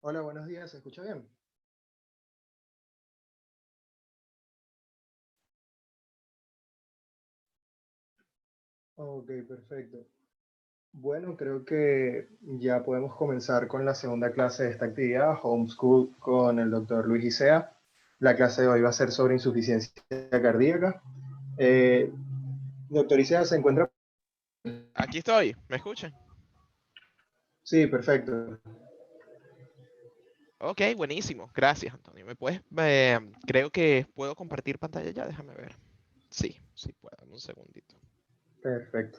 Hola, buenos días, ¿se escucha bien? Ok, perfecto. Bueno, creo que ya podemos comenzar con la segunda clase de esta actividad, Homeschool, con el doctor Luis Isea. La clase de hoy va a ser sobre insuficiencia cardíaca. Eh, Doctor Isea, ¿se encuentra? Aquí estoy, ¿me escuchan? Sí, perfecto. Ok, buenísimo, gracias Antonio. ¿Me puedes? Creo que puedo compartir pantalla ya, déjame ver. Sí, sí puedo, dame un segundito. Perfecto.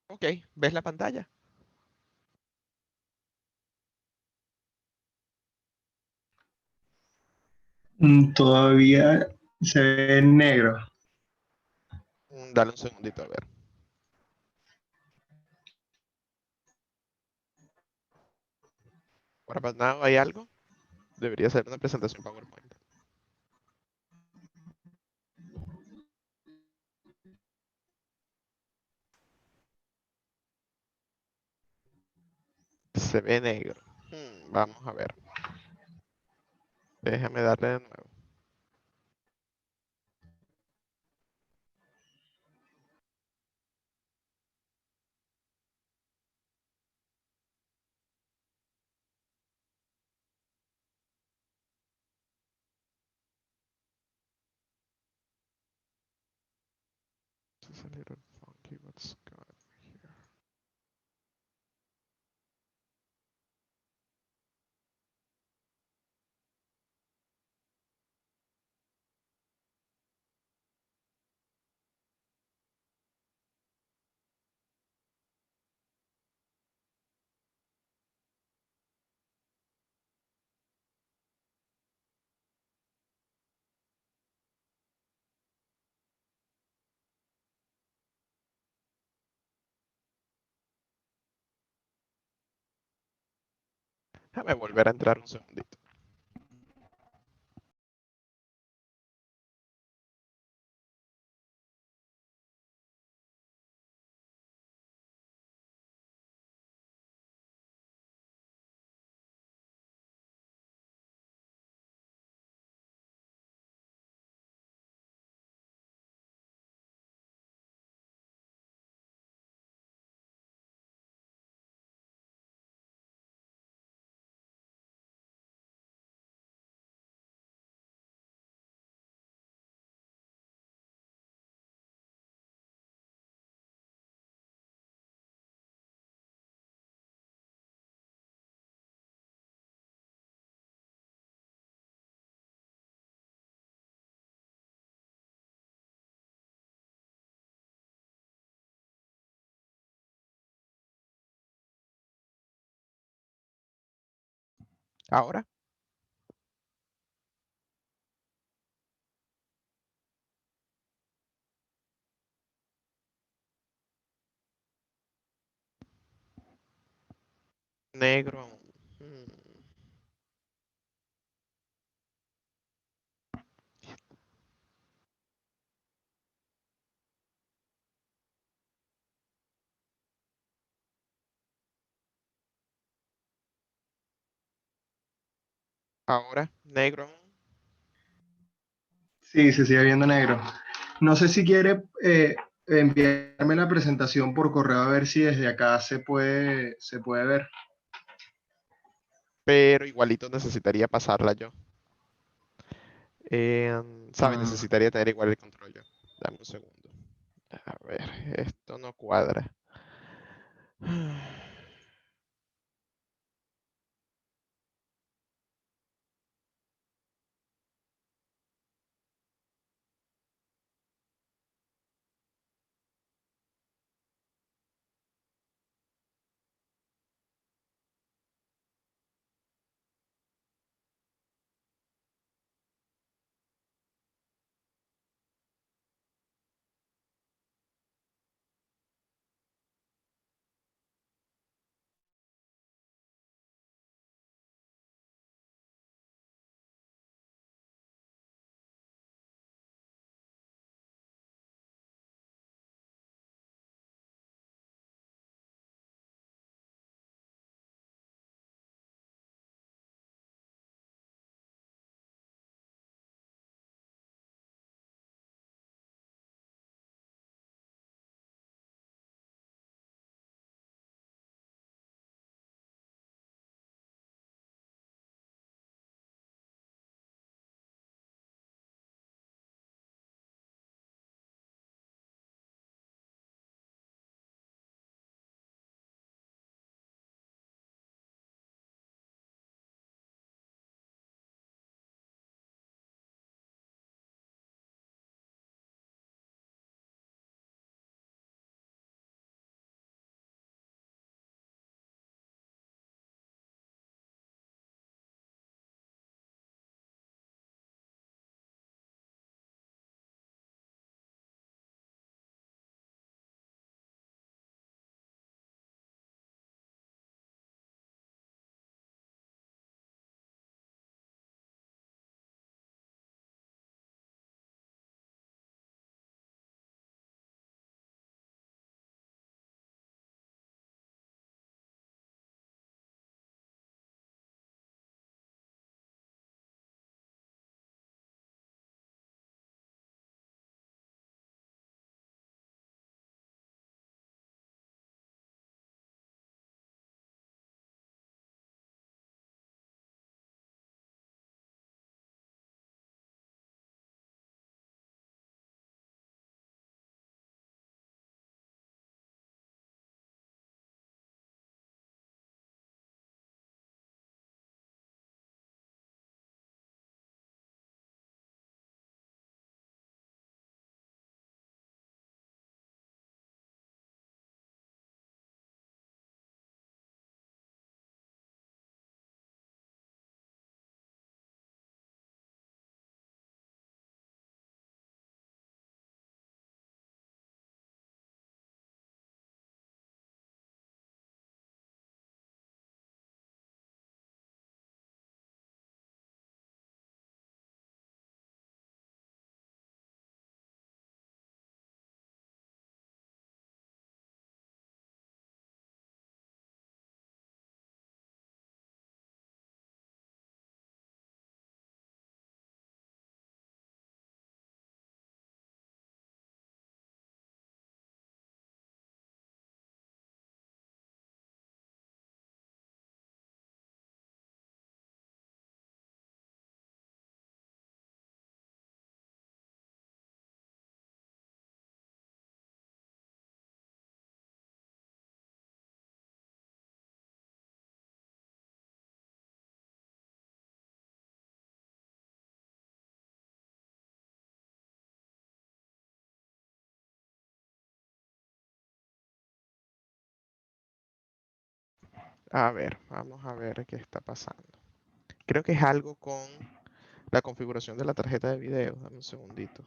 Ok, ¿ves la pantalla? Todavía se ve en negro. Dale un segundito a ver. ¿Para nada hay algo? Debería ser una presentación PowerPoint. Se ve negro. Vamos a ver. Déjame darle de nuevo. This is a little funky, what's going on here? Déjame volver a entrar un segundito. Ahora, negro aún. Ahora, negro aún. Sí, se sigue viendo negro. No sé si quiere enviarme la presentación por correo a ver si desde acá se puede ver. Pero igualito necesitaría pasarla yo. ¿Sabes? Ah, Necesitaría tener igual el control yo. Dame un segundo. A ver, esto no cuadra. A ver, vamos a ver qué está pasando. Creo que es algo con la configuración de la tarjeta de video. Dame un segundito.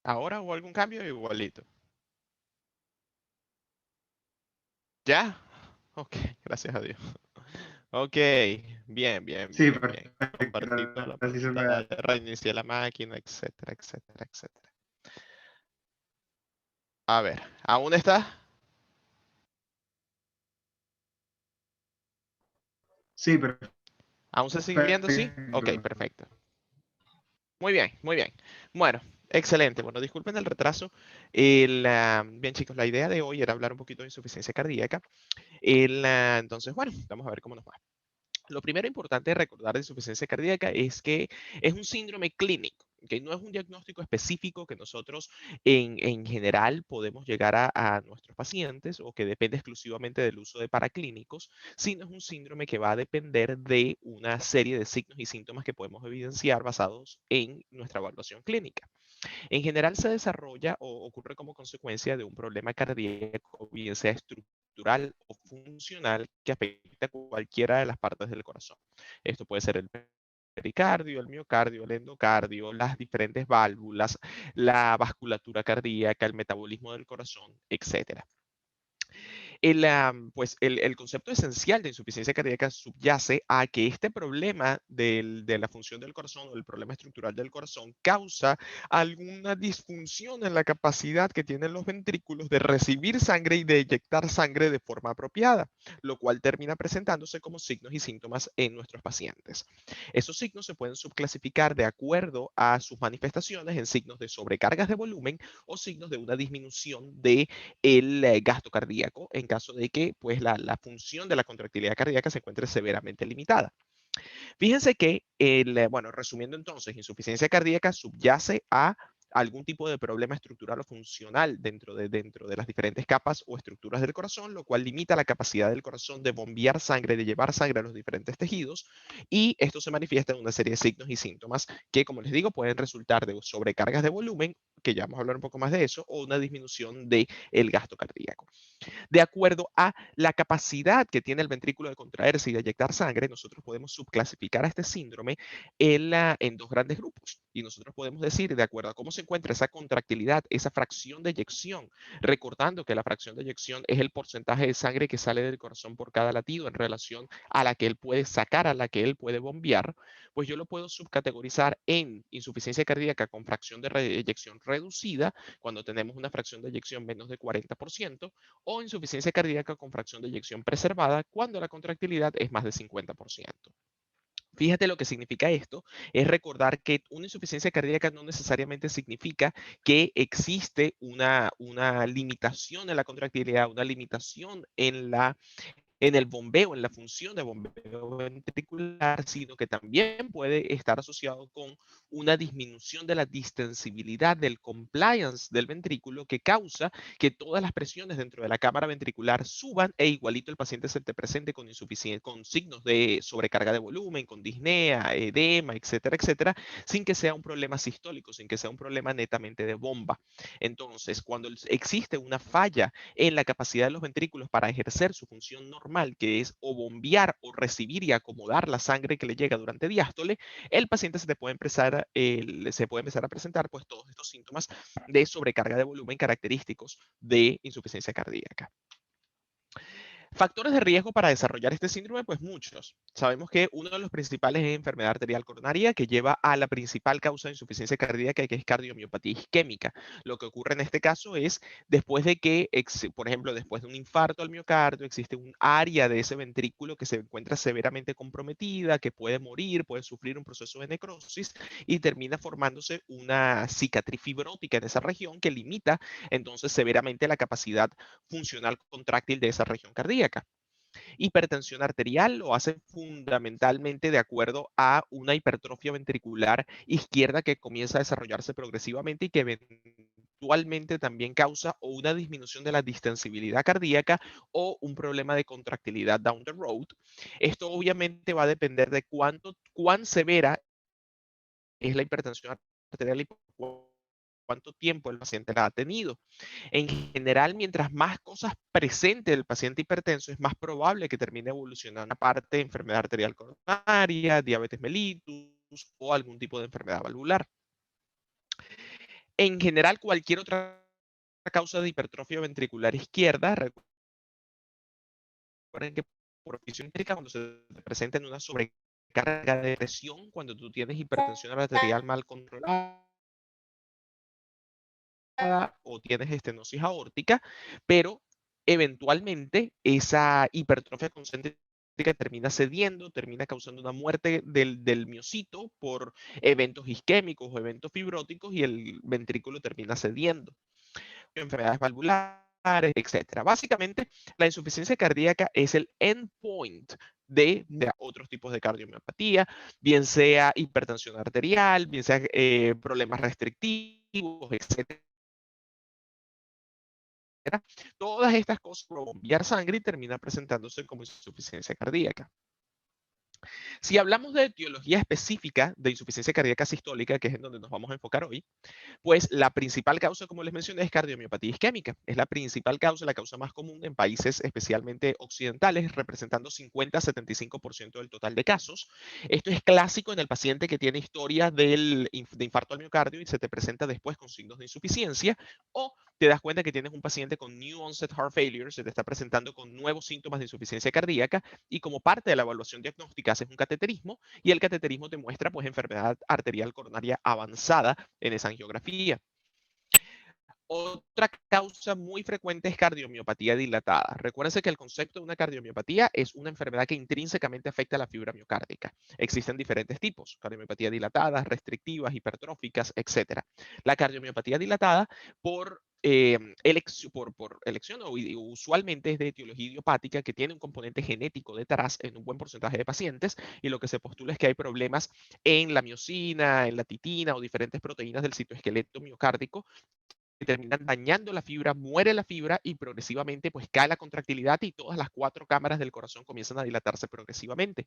¿Ahora hubo algún cambio? Igualito. ¿Ya? Ok, gracias a Dios. Ok, bien, bien, Sí, bien, bien. perfecto. Compartí toda la Así se me da. pantalla, reinicié la máquina, etcétera, etcétera, etcétera. A ver, ¿aún está? Sí, ¿Aún se sigue viendo? Sí. Ok, perfecto. perfecto. Muy bien, muy bien. Bueno, excelente. Bueno, disculpen el retraso. Bien, chicos, la idea de hoy era hablar un poquito de insuficiencia cardíaca. Entonces, bueno, vamos a ver cómo nos va. Lo primero importante de recordar de insuficiencia cardíaca es que es un síndrome clínico, que no es un diagnóstico específico que nosotros en general podemos llegar a nuestros pacientes o que depende exclusivamente del uso de paraclínicos, sino es un síndrome que va a depender de una serie de signos y síntomas que podemos evidenciar basados en nuestra evaluación clínica. En general se desarrolla o ocurre como consecuencia de un problema cardíaco, bien sea estructural o funcional, que afecta a cualquiera de las partes del corazón. Esto puede ser el pericardio, el miocardio, el endocardio, las diferentes válvulas, la vasculatura cardíaca, el metabolismo del corazón, etcétera. El concepto esencial de insuficiencia cardíaca subyace a que este problema de la función del corazón o el problema estructural del corazón causa alguna disfunción en la capacidad que tienen los ventrículos de recibir sangre y de eyectar sangre de forma apropiada, lo cual termina presentándose como signos y síntomas en nuestros pacientes. Esos signos se pueden subclasificar de acuerdo a sus manifestaciones en signos de sobrecargas de volumen o signos de una disminución de el gasto cardíaco en caso de que pues, la función de la contractilidad cardíaca se encuentre severamente limitada. Fíjense que, bueno, resumiendo entonces, insuficiencia cardíaca subyace a algún tipo de problema estructural o funcional dentro de las diferentes capas o estructuras del corazón, lo cual limita la capacidad del corazón de bombear sangre, de llevar sangre a los diferentes tejidos, y esto se manifiesta en una serie de signos y síntomas que, como les digo, pueden resultar de sobrecargas de volumen, que ya vamos a hablar un poco más de eso, o una disminución del gasto cardíaco. De acuerdo a la capacidad que tiene el ventrículo de contraerse y de eyectar sangre, nosotros podemos subclasificar a este síndrome en dos grandes grupos. Y nosotros podemos decir, de acuerdo a cómo se encuentra esa contractilidad, esa fracción de eyección, recordando que la fracción de eyección es el porcentaje de sangre que sale del corazón por cada latido en relación a la que él puede sacar, a la que él puede bombear, pues yo lo puedo subcategorizar en insuficiencia cardíaca con fracción de eyección reducida, cuando tenemos una fracción de eyección menos de 40%, o insuficiencia cardíaca con fracción de eyección preservada cuando la contractilidad es más de 50%. Fíjate lo que significa esto, es recordar que una insuficiencia cardíaca no necesariamente significa que existe una limitación en la contractilidad, una limitación en el bombeo, en la función de bombeo ventricular, sino que también puede estar asociado con una disminución de la distensibilidad del compliance del ventrículo que causa que todas las presiones dentro de la cámara ventricular suban e igualito el paciente se te presente con con signos de sobrecarga de volumen, con disnea, edema, etcétera, etcétera, sin que sea un problema sistólico, sin que sea un problema netamente de bomba. Entonces, cuando existe una falla en la capacidad de los ventrículos para ejercer su función normal, que es o bombear o recibir y acomodar la sangre que le llega durante diástole, el paciente se puede empezar a presentar pues todos estos síntomas de sobrecarga de volumen característicos de insuficiencia cardíaca. Factores de riesgo para desarrollar este síndrome, pues muchos. Sabemos que uno de los principales es enfermedad arterial coronaria, que lleva a la principal causa de insuficiencia cardíaca, que es cardiomiopatía isquémica. Lo que ocurre en este caso es después de que, por ejemplo, después de un infarto al miocardio, existe un área de ese ventrículo que se encuentra severamente comprometida, que puede morir, puede sufrir un proceso de necrosis y termina formándose una cicatriz fibrótica en esa región que limita entonces severamente la capacidad funcional contráctil de esa región cardíaca. Hipertensión arterial lo hace fundamentalmente de acuerdo a una hipertrofia ventricular izquierda que comienza a desarrollarse progresivamente y que eventualmente también causa o una disminución de la distensibilidad cardíaca o un problema de contractilidad down the road. Esto obviamente va a depender de cuán severa es la hipertensión arterial y por cuánto tiempo el paciente la ha tenido. En general, mientras más cosas presente el paciente hipertenso, es más probable que termine evolucionando aparte de enfermedad arterial coronaria, diabetes mellitus o algún tipo de enfermedad valvular. En general, cualquier otra causa de hipertrofia ventricular izquierda, recuerden que por oficio implica cuando se presenta en una sobrecarga de presión, cuando tú tienes hipertensión arterial mal controlada o tienes estenosis aórtica, pero eventualmente esa hipertrofia concéntrica termina cediendo, termina causando una muerte del miocito por eventos isquémicos o eventos fibróticos y el ventrículo termina cediendo. Enfermedades valvulares, etcétera. Básicamente, la insuficiencia cardíaca es el endpoint de otros tipos de cardiomiopatía, bien sea hipertensión arterial, bien sea problemas restrictivos, etcétera. Todas estas cosas por bombear sangre y termina presentándose como insuficiencia cardíaca. Si hablamos de etiología específica de insuficiencia cardíaca sistólica, que es en donde nos vamos a enfocar hoy, pues la principal causa, como les mencioné, es cardiomiopatía isquémica. Es la principal causa, la causa más común en países especialmente occidentales, representando 50-75% del total de casos. Esto es clásico en el paciente que tiene historia de infarto al miocardio y se te presenta después con signos de insuficiencia, o te das cuenta que tienes un paciente con new onset heart failure, se te está presentando con nuevos síntomas de insuficiencia cardíaca y como parte de la evaluación diagnóstica haces un cateterismo y el cateterismo te muestra pues enfermedad arterial coronaria avanzada en esa angiografía. Otra causa muy frecuente es cardiomiopatía dilatada. Recuérdense que el concepto de una cardiomiopatía es una enfermedad que intrínsecamente afecta a la fibra miocárdica. Existen diferentes tipos, cardiomiopatía dilatadas, restrictivas, hipertróficas, etc. La cardiomiopatía dilatada, por por elección o usualmente es de etiología idiopática que tiene un componente genético detrás en un buen porcentaje de pacientes y lo que se postula es que hay problemas en la miosina, en la titina o diferentes proteínas del citoesqueleto miocárdico que terminan dañando la fibra, muere la fibra y progresivamente pues cae la contractilidad y todas las 4 cámaras del corazón comienzan a dilatarse progresivamente.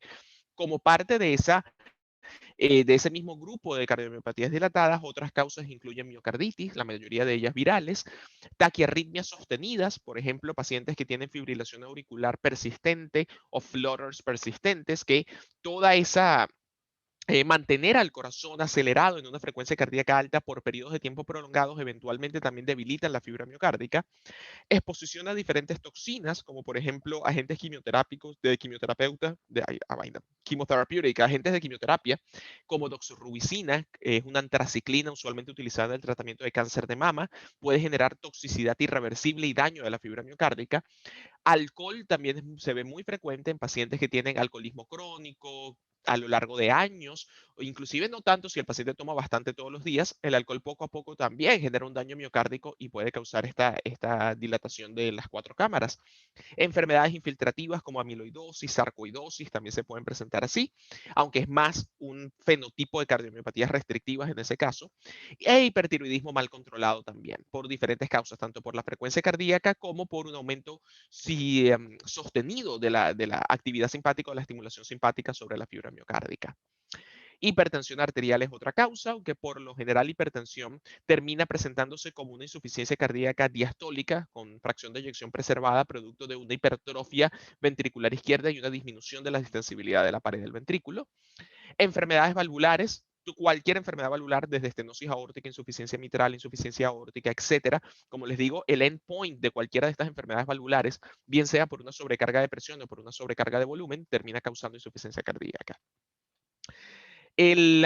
Como parte de ese mismo grupo de cardiomiopatías dilatadas, otras causas incluyen miocarditis, la mayoría de ellas virales, taquiarritmias sostenidas, por ejemplo, pacientes que tienen fibrilación auricular persistente o flutters persistentes, que toda esa mantener al corazón acelerado en una frecuencia cardíaca alta por periodos de tiempo prolongados eventualmente también debilitan la fibra miocárdica. Exposición a diferentes toxinas, como por ejemplo agentes quimioterápicos, de quimioterapeuta, quimioterapéutica, agentes de quimioterapia, como doxorubicina, es una antraciclina usualmente utilizada en el tratamiento de cáncer de mama, puede generar toxicidad irreversible y daño de la fibra miocárdica. Alcohol también se ve muy frecuente en pacientes que tienen alcoholismo crónico a lo largo de años, o inclusive no tanto si el paciente toma bastante todos los días, el alcohol poco a poco también genera un daño miocárdico y puede causar esta dilatación de las 4 cámaras. Enfermedades infiltrativas como amiloidosis, sarcoidosis también se pueden presentar así, aunque es más un fenotipo de cardiomiopatías restrictivas en ese caso, e hipertiroidismo mal controlado también, por diferentes causas, tanto por la frecuencia cardíaca como por un aumento sostenido de la actividad simpática o la estimulación simpática sobre la fibra miocárdica. Hipertensión arterial es otra causa, aunque por lo general hipertensión termina presentándose como una insuficiencia cardíaca diastólica con fracción de eyección preservada, producto de una hipertrofia ventricular izquierda y una disminución de la distensibilidad de la pared del ventrículo. Enfermedades valvulares, cualquier enfermedad valvular, desde estenosis aórtica, insuficiencia mitral, insuficiencia aórtica, etcétera. Como les digo, el endpoint de cualquiera de estas enfermedades valvulares, bien sea por una sobrecarga de presión o por una sobrecarga de volumen, termina causando insuficiencia cardíaca. El,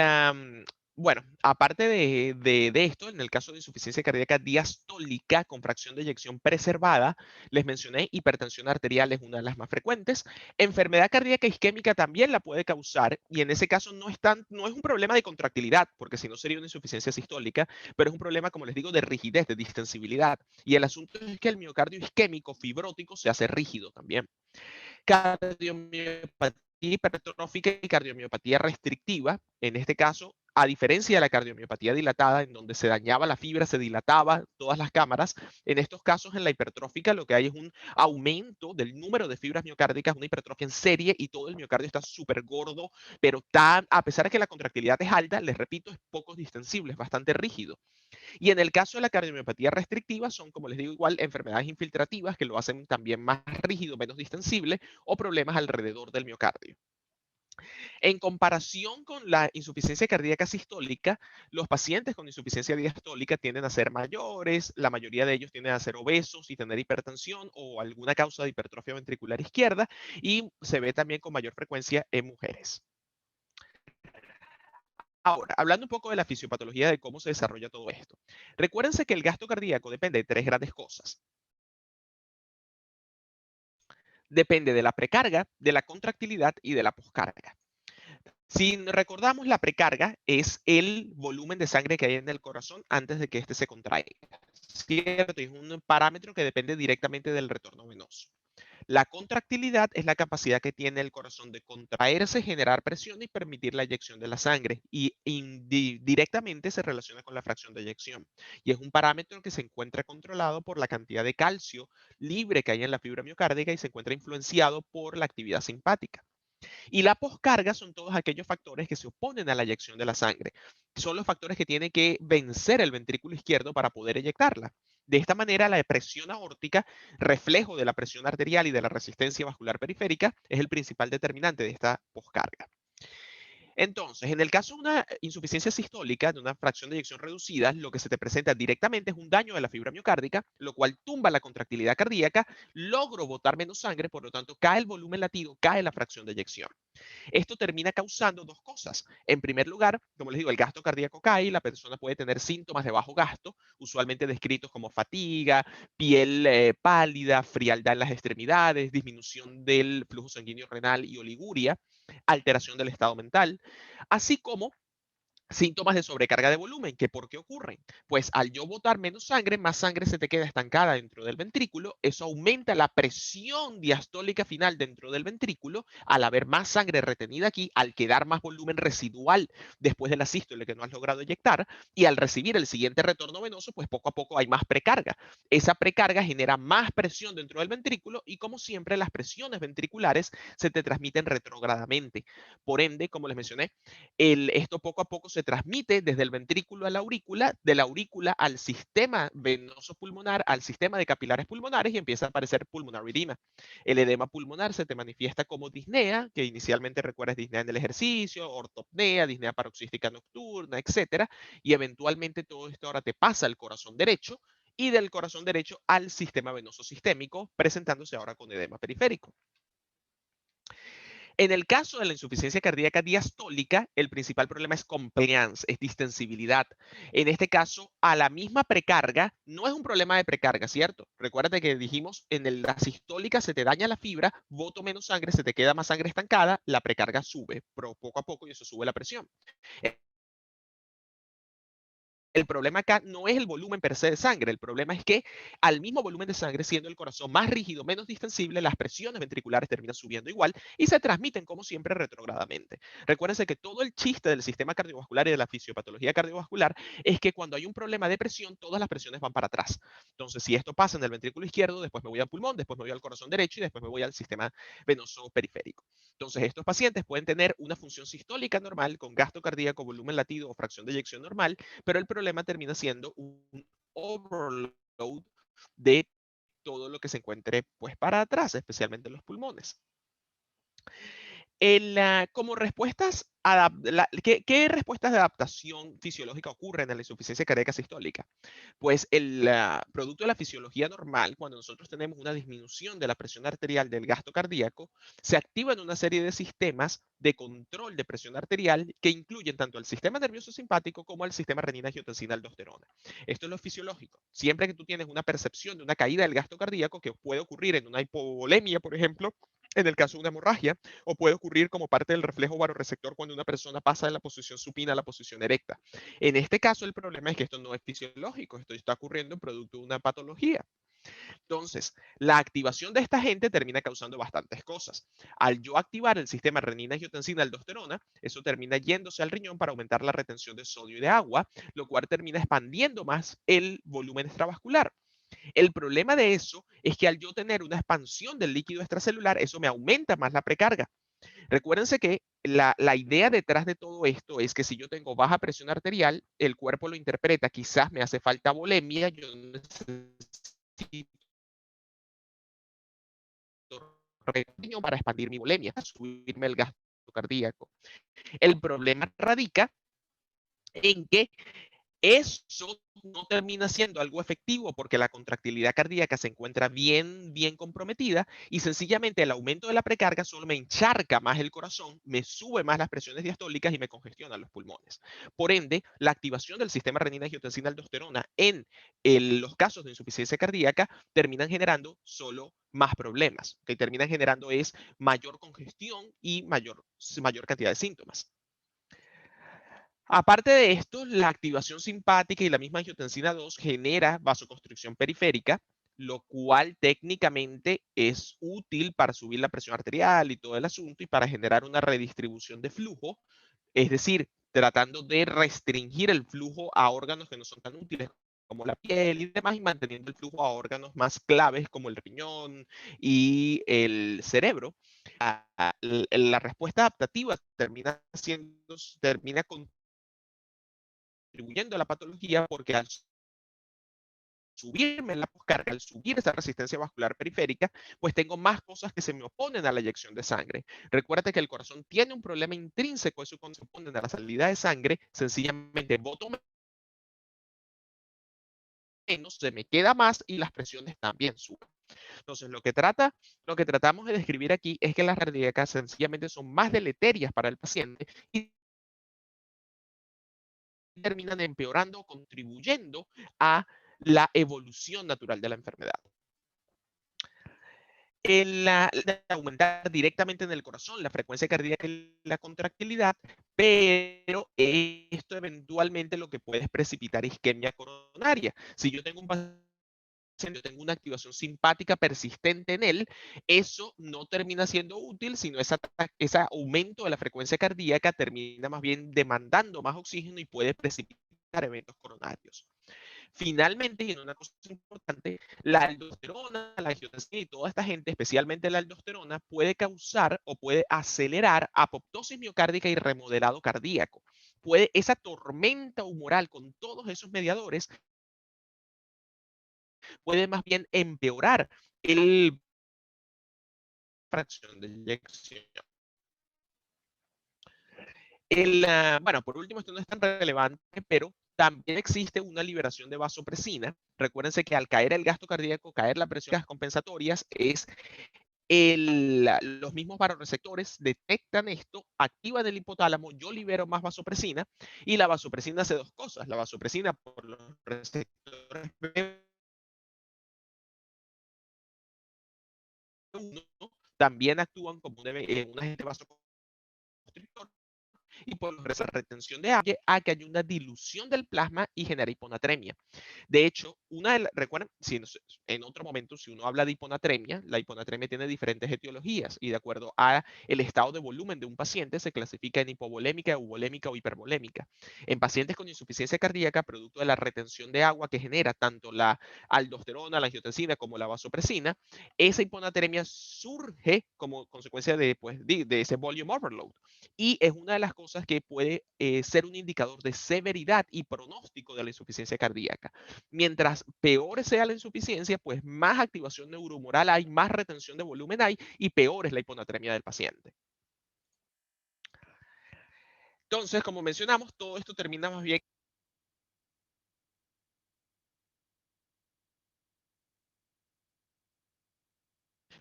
bueno, aparte de esto, en el caso de insuficiencia cardíaca diastólica con fracción de eyección preservada, les mencioné hipertensión arterial es una de las más frecuentes. Enfermedad cardíaca isquémica también la puede causar y en ese caso no es un problema de contractilidad, porque si no sería una insuficiencia sistólica, pero es un problema, como les digo, de rigidez, de distensibilidad. Y el asunto es que el miocardio isquémico fibrótico se hace rígido también. Cardiomiopatía hipertrófica y cardiomiopatía restrictiva. En este caso, a diferencia de la cardiomiopatía dilatada, en donde se dañaba la fibra, se dilataba todas las cámaras, en estos casos, en la hipertrófica, lo que hay es un aumento del número de fibras miocárdicas, una hipertrofia en serie y todo el miocardio está súper gordo, pero a pesar de que la contractilidad es alta, les repito, es poco distensible, es bastante rígido. Y en el caso de la cardiomiopatía restrictiva son, como les digo, igual enfermedades infiltrativas que lo hacen también más rígido, menos distensible o problemas alrededor del miocardio. En comparación con la insuficiencia cardíaca sistólica, los pacientes con insuficiencia diastólica tienden a ser mayores, la mayoría de ellos tienden a ser obesos y tener hipertensión o alguna causa de hipertrofia ventricular izquierda y se ve también con mayor frecuencia en mujeres. Ahora, hablando un poco de la fisiopatología de cómo se desarrolla todo esto. Recuérdense que el gasto cardíaco depende de 3 grandes cosas. Depende de la precarga, de la contractilidad y de la poscarga. Si recordamos, la precarga es el volumen de sangre que hay en el corazón antes de que éste se contraiga. ¿Cierto? Es un parámetro que depende directamente del retorno venoso. La contractilidad es la capacidad que tiene el corazón de contraerse, generar presión y permitir la eyección de la sangre. Y directamente se relaciona con la fracción de eyección. Y es un parámetro que se encuentra controlado por la cantidad de calcio libre que hay en la fibra miocárdica y se encuentra influenciado por la actividad simpática. Y la poscarga son todos aquellos factores que se oponen a la eyección de la sangre. Son los factores que tiene que vencer el ventrículo izquierdo para poder eyectarla. De esta manera, la presión aórtica, reflejo de la presión arterial y de la resistencia vascular periférica, es el principal determinante de esta poscarga. Entonces, en el caso de una insuficiencia sistólica, de una fracción de eyección reducida, lo que se te presenta directamente es un daño de la fibra miocárdica, lo cual tumba la contractilidad cardíaca, logro botar menos sangre, por lo tanto cae el volumen latido, cae la fracción de eyección. Esto termina causando 2 cosas. En primer lugar, como les digo, el gasto cardíaco cae y la persona puede tener síntomas de bajo gasto, usualmente descritos como fatiga, piel pálida, frialdad en las extremidades, disminución del flujo sanguíneo renal y oliguria, alteración del estado mental, así como Síntomas de sobrecarga de volumen, ¿que por qué ocurren? Pues al yo botar menos sangre, más sangre se te queda estancada dentro del ventrículo, eso aumenta la presión diastólica final dentro del ventrículo, al haber más sangre retenida aquí, al quedar más volumen residual después de la sístole que no has logrado eyectar, y al recibir el siguiente retorno venoso, pues poco a poco hay más precarga. Esa precarga genera más presión dentro del ventrículo y como siempre las presiones ventriculares se te transmiten retrógradamente. Por ende, como les mencioné, esto poco a poco se transmite desde el ventrículo a la aurícula, de la aurícula al sistema venoso pulmonar, al sistema de capilares pulmonares y empieza a aparecer pulmonar edema. El edema pulmonar se te manifiesta como disnea, que inicialmente recuerdas disnea en el ejercicio, ortopnea, disnea paroxística nocturna, etcétera, y eventualmente todo esto ahora te pasa al corazón derecho y del corazón derecho al sistema venoso sistémico, presentándose ahora con edema periférico. En el caso de la insuficiencia cardíaca diastólica, el principal problema es compliance, es distensibilidad. En este caso, a la misma precarga, no es un problema de precarga, ¿cierto? Recuérdate que dijimos, en la sistólica se te daña la fibra, boto menos sangre, se te queda más sangre estancada, la precarga sube, pero poco a poco y eso sube la presión. El problema acá no es el volumen per se de sangre, el problema es que al mismo volumen de sangre, siendo el corazón más rígido, menos distensible, las presiones ventriculares terminan subiendo igual y se transmiten como siempre retrogradamente. Recuérdense que todo el chiste del sistema cardiovascular y de la fisiopatología cardiovascular es que cuando hay un problema de presión, todas las presiones van para atrás. Entonces, si esto pasa en el ventrículo izquierdo, después me voy al pulmón, después me voy al corazón derecho y después me voy al sistema venoso periférico. Entonces, estos pacientes pueden tener una función sistólica normal con gasto cardíaco, volumen latido o fracción de eyección normal, pero el problema termina siendo un overload de todo lo que se encuentre pues para atrás, especialmente en los pulmones. Como respuestas, ¿qué respuestas de adaptación fisiológica ocurren en la insuficiencia cardíaca sistólica? Pues el producto de la fisiología normal, cuando nosotros tenemos una disminución de la presión arterial del gasto cardíaco, se activan una serie de sistemas de control de presión arterial que incluyen tanto al sistema nervioso simpático como al sistema renina-angiotensina-aldosterona. Esto es lo fisiológico. Siempre que tú tienes una percepción de una caída del gasto cardíaco, que puede ocurrir en una hipovolemia, por ejemplo, en el caso de una hemorragia, o puede ocurrir como parte del reflejo vasoreceptor cuando una persona pasa de la posición supina a la posición erecta. En este caso, el problema es que esto no es fisiológico, esto está ocurriendo en producto de una patología. Entonces, la activación de esta gente termina causando bastantes cosas. Al yo activar el sistema renina-angiotensina-aldosterona, eso termina yéndose al riñón para aumentar la retención de sodio y de agua, lo cual termina expandiendo más el volumen extravascular. El problema de eso es que al yo tener una expansión del líquido extracelular, eso me aumenta más la precarga. Recuérdense que la idea detrás de todo esto es que si yo tengo baja presión arterial, el cuerpo lo interpreta, quizás me hace falta volemia, yo necesito para expandir mi volemia, subirme el gasto cardíaco. El problema radica en que eso no termina siendo algo efectivo porque la contractilidad cardíaca se encuentra bien comprometida y sencillamente el aumento de la precarga solo me encharca más el corazón, me sube más las presiones diastólicas y me congestiona los pulmones. Por ende, la activación del sistema renina-angiotensina-aldosterona en los casos de insuficiencia cardíaca terminan generando solo más problemas. Lo que terminan generando es mayor congestión y mayor cantidad de síntomas. Aparte de esto, la activación simpática y la misma angiotensina 2 genera vasoconstricción periférica, lo cual técnicamente es útil para subir la presión arterial y todo el asunto y para generar una redistribución de flujo, es decir, tratando de restringir el flujo a órganos que no son tan útiles como la piel y demás, y manteniendo el flujo a órganos más claves como el riñón y el cerebro. La respuesta adaptativa termina contribuyendo a la patología porque al subirme la poscarga, al subir esa resistencia vascular periférica, pues tengo más cosas que se me oponen a la eyección de sangre. Recuerda que el corazón tiene un problema intrínseco, eso cuando se oponen a la salida de sangre, sencillamente boto menos, se me queda más y las presiones también suben. Entonces, lo que tratamos de describir aquí es que las cardíacas sencillamente son más deleterias para el paciente y terminan empeorando, contribuyendo a la evolución natural de la enfermedad. de aumentar directamente en el corazón la frecuencia cardíaca y la contractilidad, pero esto eventualmente lo que puede es precipitar isquemia coronaria. Si yo tengo un paciente, yo tengo una activación simpática persistente en él, eso no termina siendo útil, sino ese aumento de la frecuencia cardíaca termina más bien demandando más oxígeno y puede precipitar eventos coronarios. Finalmente, y en una cosa importante, la aldosterona, la angiotensina y toda esta gente, especialmente la aldosterona, puede causar o puede acelerar apoptosis miocárdica y remodelado cardíaco. Esa tormenta humoral con todos esos mediadores puede más bien empeorar el fracción de eyección. Bueno, por último, esto no es tan relevante, pero también existe una liberación de vasopresina. Recuérdense que al caer el gasto cardíaco, caer la presión, las compensatorias, los mismos vasoreceptores detectan esto, activan el hipotálamo, yo libero más vasopresina y la vasopresina hace dos cosas. La vasopresina por los receptores B1 también actúan como un agente vasoconstrictor y por la retención de agua a que haya una dilución del plasma y genera hiponatremia. De hecho, recuerden, si en otro momento, si uno habla de hiponatremia, la hiponatremia tiene diferentes etiologías y de acuerdo a el estado de volumen de un paciente se clasifica en hipovolémica, euvolémica o hipervolémica. En pacientes con insuficiencia cardíaca, producto de la retención de agua que genera tanto la aldosterona, la angiotensina como la vasopresina, esa hiponatremia surge como consecuencia de ese volume overload y es una de las cosas que puede ser un indicador de severidad y pronóstico de la insuficiencia cardíaca. Mientras peor sea la insuficiencia, pues más activación neurohumoral hay, más retención de volumen hay y peor es la hiponatremia del paciente. Entonces, como mencionamos, todo esto termina más bien,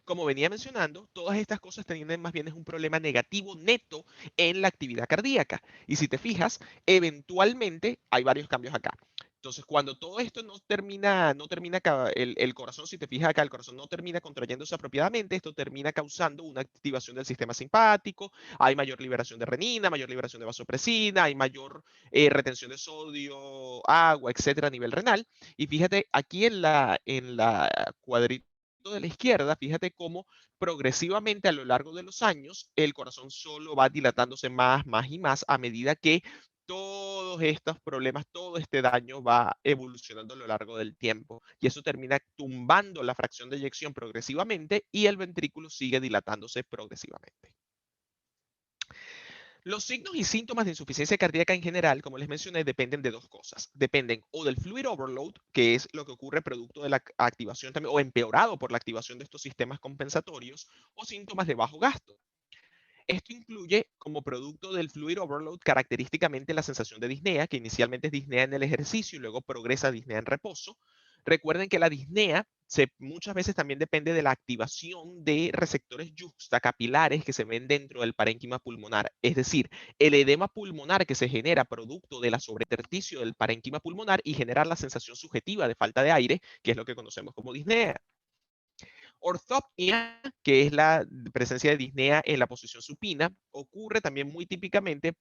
como venía mencionando, todas estas cosas tienen más bien es un problema negativo neto en la actividad cardíaca. Y si te fijas, eventualmente hay varios cambios acá. Entonces, cuando todo esto el corazón, si te fijas acá, el corazón no termina contrayéndose apropiadamente, esto termina causando una activación del sistema simpático, hay mayor liberación de renina, mayor liberación de vasopresina, hay mayor retención de sodio, agua, etcétera, a nivel renal. Y fíjate, aquí en la cuadrita de la izquierda, fíjate cómo progresivamente a lo largo de los años el corazón solo va dilatándose más y más a medida que todos estos problemas, todo este daño va evolucionando a lo largo del tiempo y eso termina tumbando la fracción de eyección progresivamente y el ventrículo sigue dilatándose progresivamente. Los signos y síntomas de insuficiencia cardíaca en general, como les mencioné, dependen de dos cosas. Dependen o del fluid overload, que es lo que ocurre producto de la activación también, o empeorado por la activación de estos sistemas compensatorios, o síntomas de bajo gasto. Esto incluye como producto del fluid overload característicamente la sensación de disnea, que inicialmente es disnea en el ejercicio y luego progresa a disnea en reposo. Recuerden que la disnea muchas veces también depende de la activación de receptores juxtacapilares que se ven dentro del parénquima pulmonar. Es decir, el edema pulmonar que se genera producto de la sobreterticio del parénquima pulmonar y generar la sensación subjetiva de falta de aire, que es lo que conocemos como disnea. Ortopnea, que es la presencia de disnea en la posición supina, ocurre también muy típicamente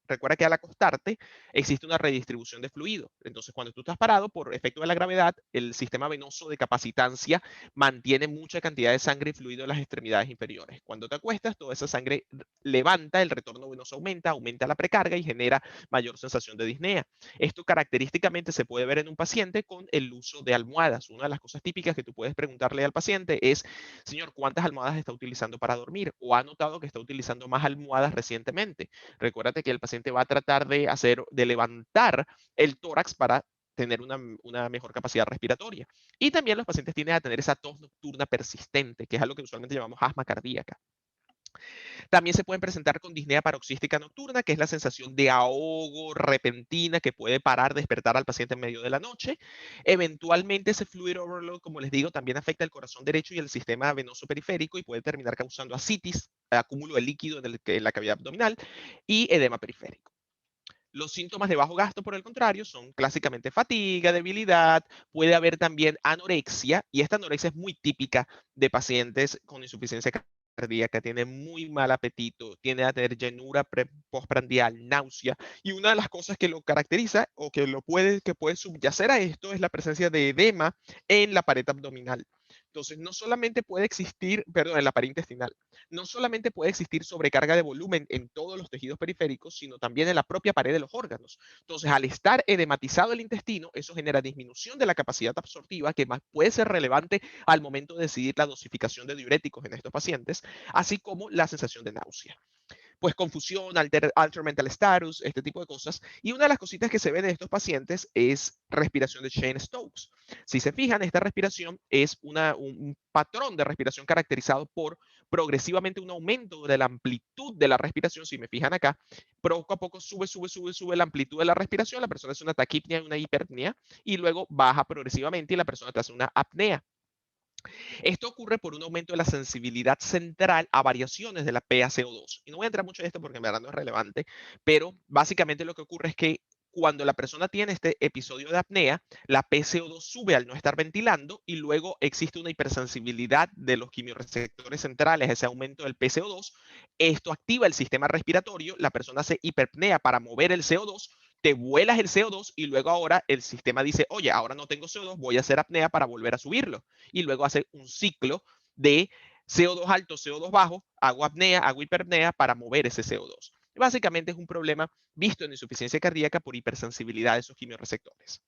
recuerda que al acostarte existe una redistribución de fluido. Entonces, cuando tú estás parado, por efecto de la gravedad, el sistema venoso de capacitancia mantiene mucha cantidad de sangre y fluido en las extremidades inferiores. Cuando te acuestas, toda esa sangre levanta, el retorno venoso aumenta la precarga y genera mayor sensación de disnea. Esto característicamente se puede ver en un paciente con el uso de almohadas. Una de las cosas típicas que tú puedes preguntarle al paciente es, señor, ¿cuántas almohadas está utilizando para dormir? ¿O ha notado que está utilizando más almohadas recientemente? Recuérdate que el paciente va a tratar de levantar el tórax para tener una mejor capacidad respiratoria. Y también los pacientes tienden a tener esa tos nocturna persistente, que es algo que usualmente llamamos asma cardíaca. También se pueden presentar con disnea paroxística nocturna, que es la sensación de ahogo repentina que puede parar, despertar al paciente en medio de la noche. Eventualmente ese fluid overload, como les digo, también afecta el corazón derecho y el sistema venoso periférico y puede terminar causando ascitis, acúmulo de líquido en la cavidad abdominal y edema periférico. Los síntomas de bajo gasto, por el contrario, son clásicamente fatiga, debilidad, puede haber también anorexia, y esta anorexia es muy típica de pacientes con insuficiencia cardíaca, tiene muy mal apetito, tiene a tener llenura postprandial, náusea, y una de las cosas que lo caracteriza o que puede subyacer a esto es la presencia de edema en la pared abdominal. Entonces, no solamente puede existir, perdón, en la pared intestinal, no solamente puede existir sobrecarga de volumen en todos los tejidos periféricos, sino también en la propia pared de los órganos. Entonces, al estar edematizado el intestino, eso genera disminución de la capacidad absortiva, que más puede ser relevante al momento de decidir la dosificación de diuréticos en estos pacientes, así como la sensación de náusea. Pues confusión, alter mental status, este tipo de cosas. Y una de las cositas que se ven en estos pacientes es respiración de Cheyne-Stokes. Si se fijan, esta respiración es un patrón de respiración caracterizado por progresivamente un aumento de la amplitud de la respiración. Si me fijan acá, poco a poco sube la amplitud de la respiración, la persona hace una taquipnea y una hiperpnea, y luego baja progresivamente y la persona te hace una apnea. Esto ocurre por un aumento de la sensibilidad central a variaciones de la PaCO2. Y no voy a entrar mucho en esto porque en verdad no es relevante, pero básicamente lo que ocurre es que cuando la persona tiene este episodio de apnea, la PCO2 sube al no estar ventilando y luego existe una hipersensibilidad de los quimiorreceptores centrales a ese aumento del PCO2. Esto activa el sistema respiratorio, la persona hace hiperpnea para mover el CO2, te vuelas el CO2 y luego ahora el sistema dice, oye, ahora no tengo CO2, voy a hacer apnea para volver a subirlo. Y luego hace un ciclo de CO2 alto, CO2 bajo, hago apnea, hago hiperpnea para mover ese CO2. Básicamente es un problema visto en insuficiencia cardíaca por hipersensibilidad de esos quimiorreceptores.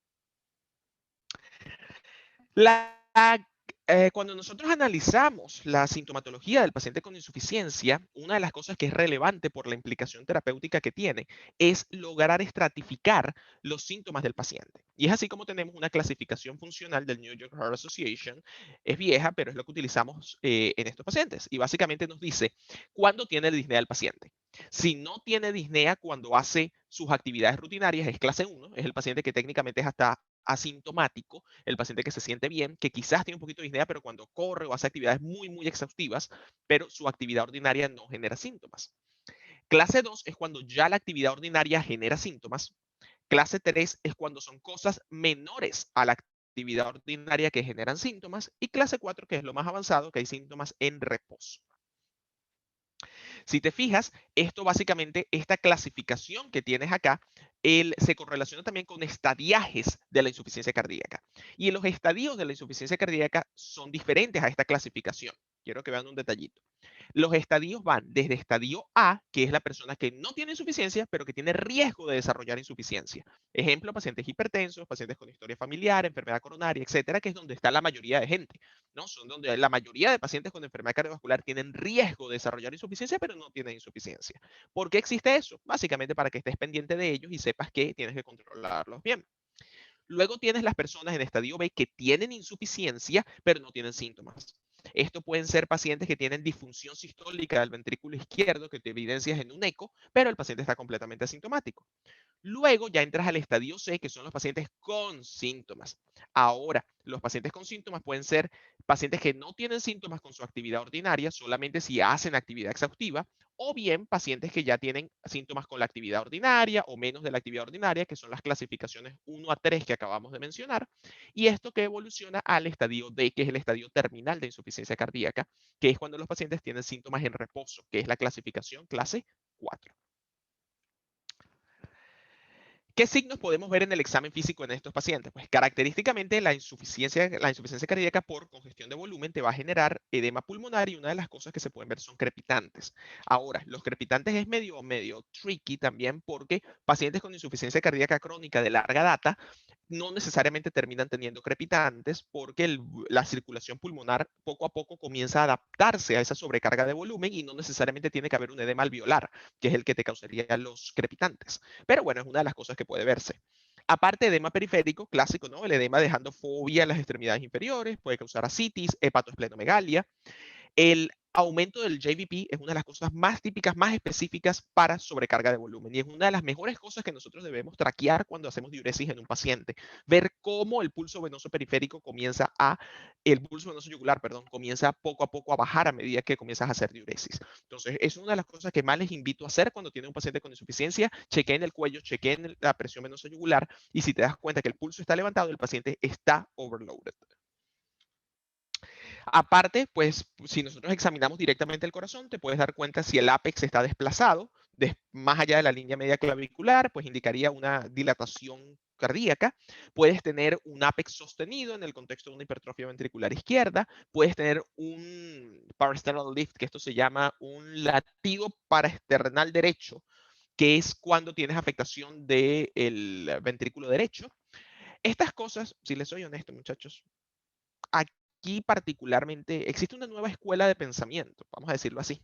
Cuando nosotros analizamos la sintomatología del paciente con insuficiencia, una de las cosas que es relevante por la implicación terapéutica que tiene es lograr estratificar los síntomas del paciente. Y es así como tenemos una clasificación funcional del New York Heart Association. Es vieja, pero es lo que utilizamos en estos pacientes. Y básicamente nos dice cuándo tiene disnea el paciente. Si no tiene disnea cuando hace sus actividades rutinarias, es clase 1, es el paciente que técnicamente es hasta asintomático, el paciente que se siente bien, que quizás tiene un poquito de disnea, pero cuando corre o hace actividades muy exhaustivas, pero su actividad ordinaria no genera síntomas. Clase 2 es cuando ya la actividad ordinaria genera síntomas. Clase 3 es cuando son cosas menores a la actividad ordinaria que generan síntomas. Y clase 4, que es lo más avanzado, que hay síntomas en reposo. Si te fijas, esto básicamente, esta clasificación que tienes acá, se correlaciona también con estadiajes de la insuficiencia cardíaca. Y los estadios de la insuficiencia cardíaca son diferentes a esta clasificación. Quiero que vean un detallito. Los estadios van desde estadio A, que es la persona que no tiene insuficiencia, pero que tiene riesgo de desarrollar insuficiencia. Ejemplo, pacientes hipertensos, pacientes con historia familiar, enfermedad coronaria, etcétera, que es donde está la mayoría de gente, ¿no? Son donde la mayoría de pacientes con enfermedad cardiovascular tienen riesgo de desarrollar insuficiencia, pero no tienen insuficiencia. ¿Por qué existe eso? Básicamente para que estés pendiente de ellos y sepas que tienes que controlarlos bien. Luego tienes las personas en estadio B que tienen insuficiencia, pero no tienen síntomas. Esto pueden ser pacientes que tienen disfunción sistólica del ventrículo izquierdo, que te evidencias en un eco, pero el paciente está completamente asintomático. Luego ya entras al estadio C, que son los pacientes con síntomas. Ahora, los pacientes con síntomas pueden ser pacientes que no tienen síntomas con su actividad ordinaria, solamente si hacen actividad exhaustiva, o bien pacientes que ya tienen síntomas con la actividad ordinaria o menos de la actividad ordinaria, que son las clasificaciones 1 a 3 que acabamos de mencionar, y esto que evoluciona al estadio D, que es el estadio terminal de insuficiencia cardíaca, que es cuando los pacientes tienen síntomas en reposo, que es la clasificación clase 4. ¿Qué signos podemos ver en el examen físico en estos pacientes? Pues característicamente la insuficiencia cardíaca por congestión de volumen te va a generar edema pulmonar y una de las cosas que se pueden ver son crepitantes. Ahora, los crepitantes es medio tricky también porque pacientes con insuficiencia cardíaca crónica de larga data no necesariamente terminan teniendo crepitantes porque la circulación pulmonar poco a poco comienza a adaptarse a esa sobrecarga de volumen y no necesariamente tiene que haber un edema alveolar, que es el que te causaría los crepitantes. Pero bueno, es una de las cosas que puede verse. Aparte, edema periférico, clásico, ¿no? El edema dejando fobia en las extremidades inferiores, puede causar ascitis, hepatoesplenomegalia. El aumento del JVP es una de las cosas más típicas, más específicas para sobrecarga de volumen. Y es una de las mejores cosas que nosotros debemos traquear cuando hacemos diuresis en un paciente. Ver cómo el pulso venoso periférico el pulso venoso yugular, perdón, comienza poco a poco a bajar a medida que comienzas a hacer diuresis. Entonces, es una de las cosas que más les invito a hacer cuando tienen un paciente con insuficiencia. Chequen el cuello, chequen la presión venosa yugular y si te das cuenta que el pulso está levantado, el paciente está overloaded. Aparte, pues si nosotros examinamos directamente el corazón, te puedes dar cuenta si el ápex está desplazado más allá de la línea media clavicular, pues indicaría una dilatación cardíaca. Puedes tener un ápex sostenido en el contexto de una hipertrofia ventricular izquierda. Puedes tener un parasternal lift, que esto se llama un latido paraesternal derecho, que es cuando tienes afectación del ventrículo derecho. Estas cosas, si les soy honesto, muchachos, aquí particularmente existe una nueva escuela de pensamiento, vamos a decirlo así,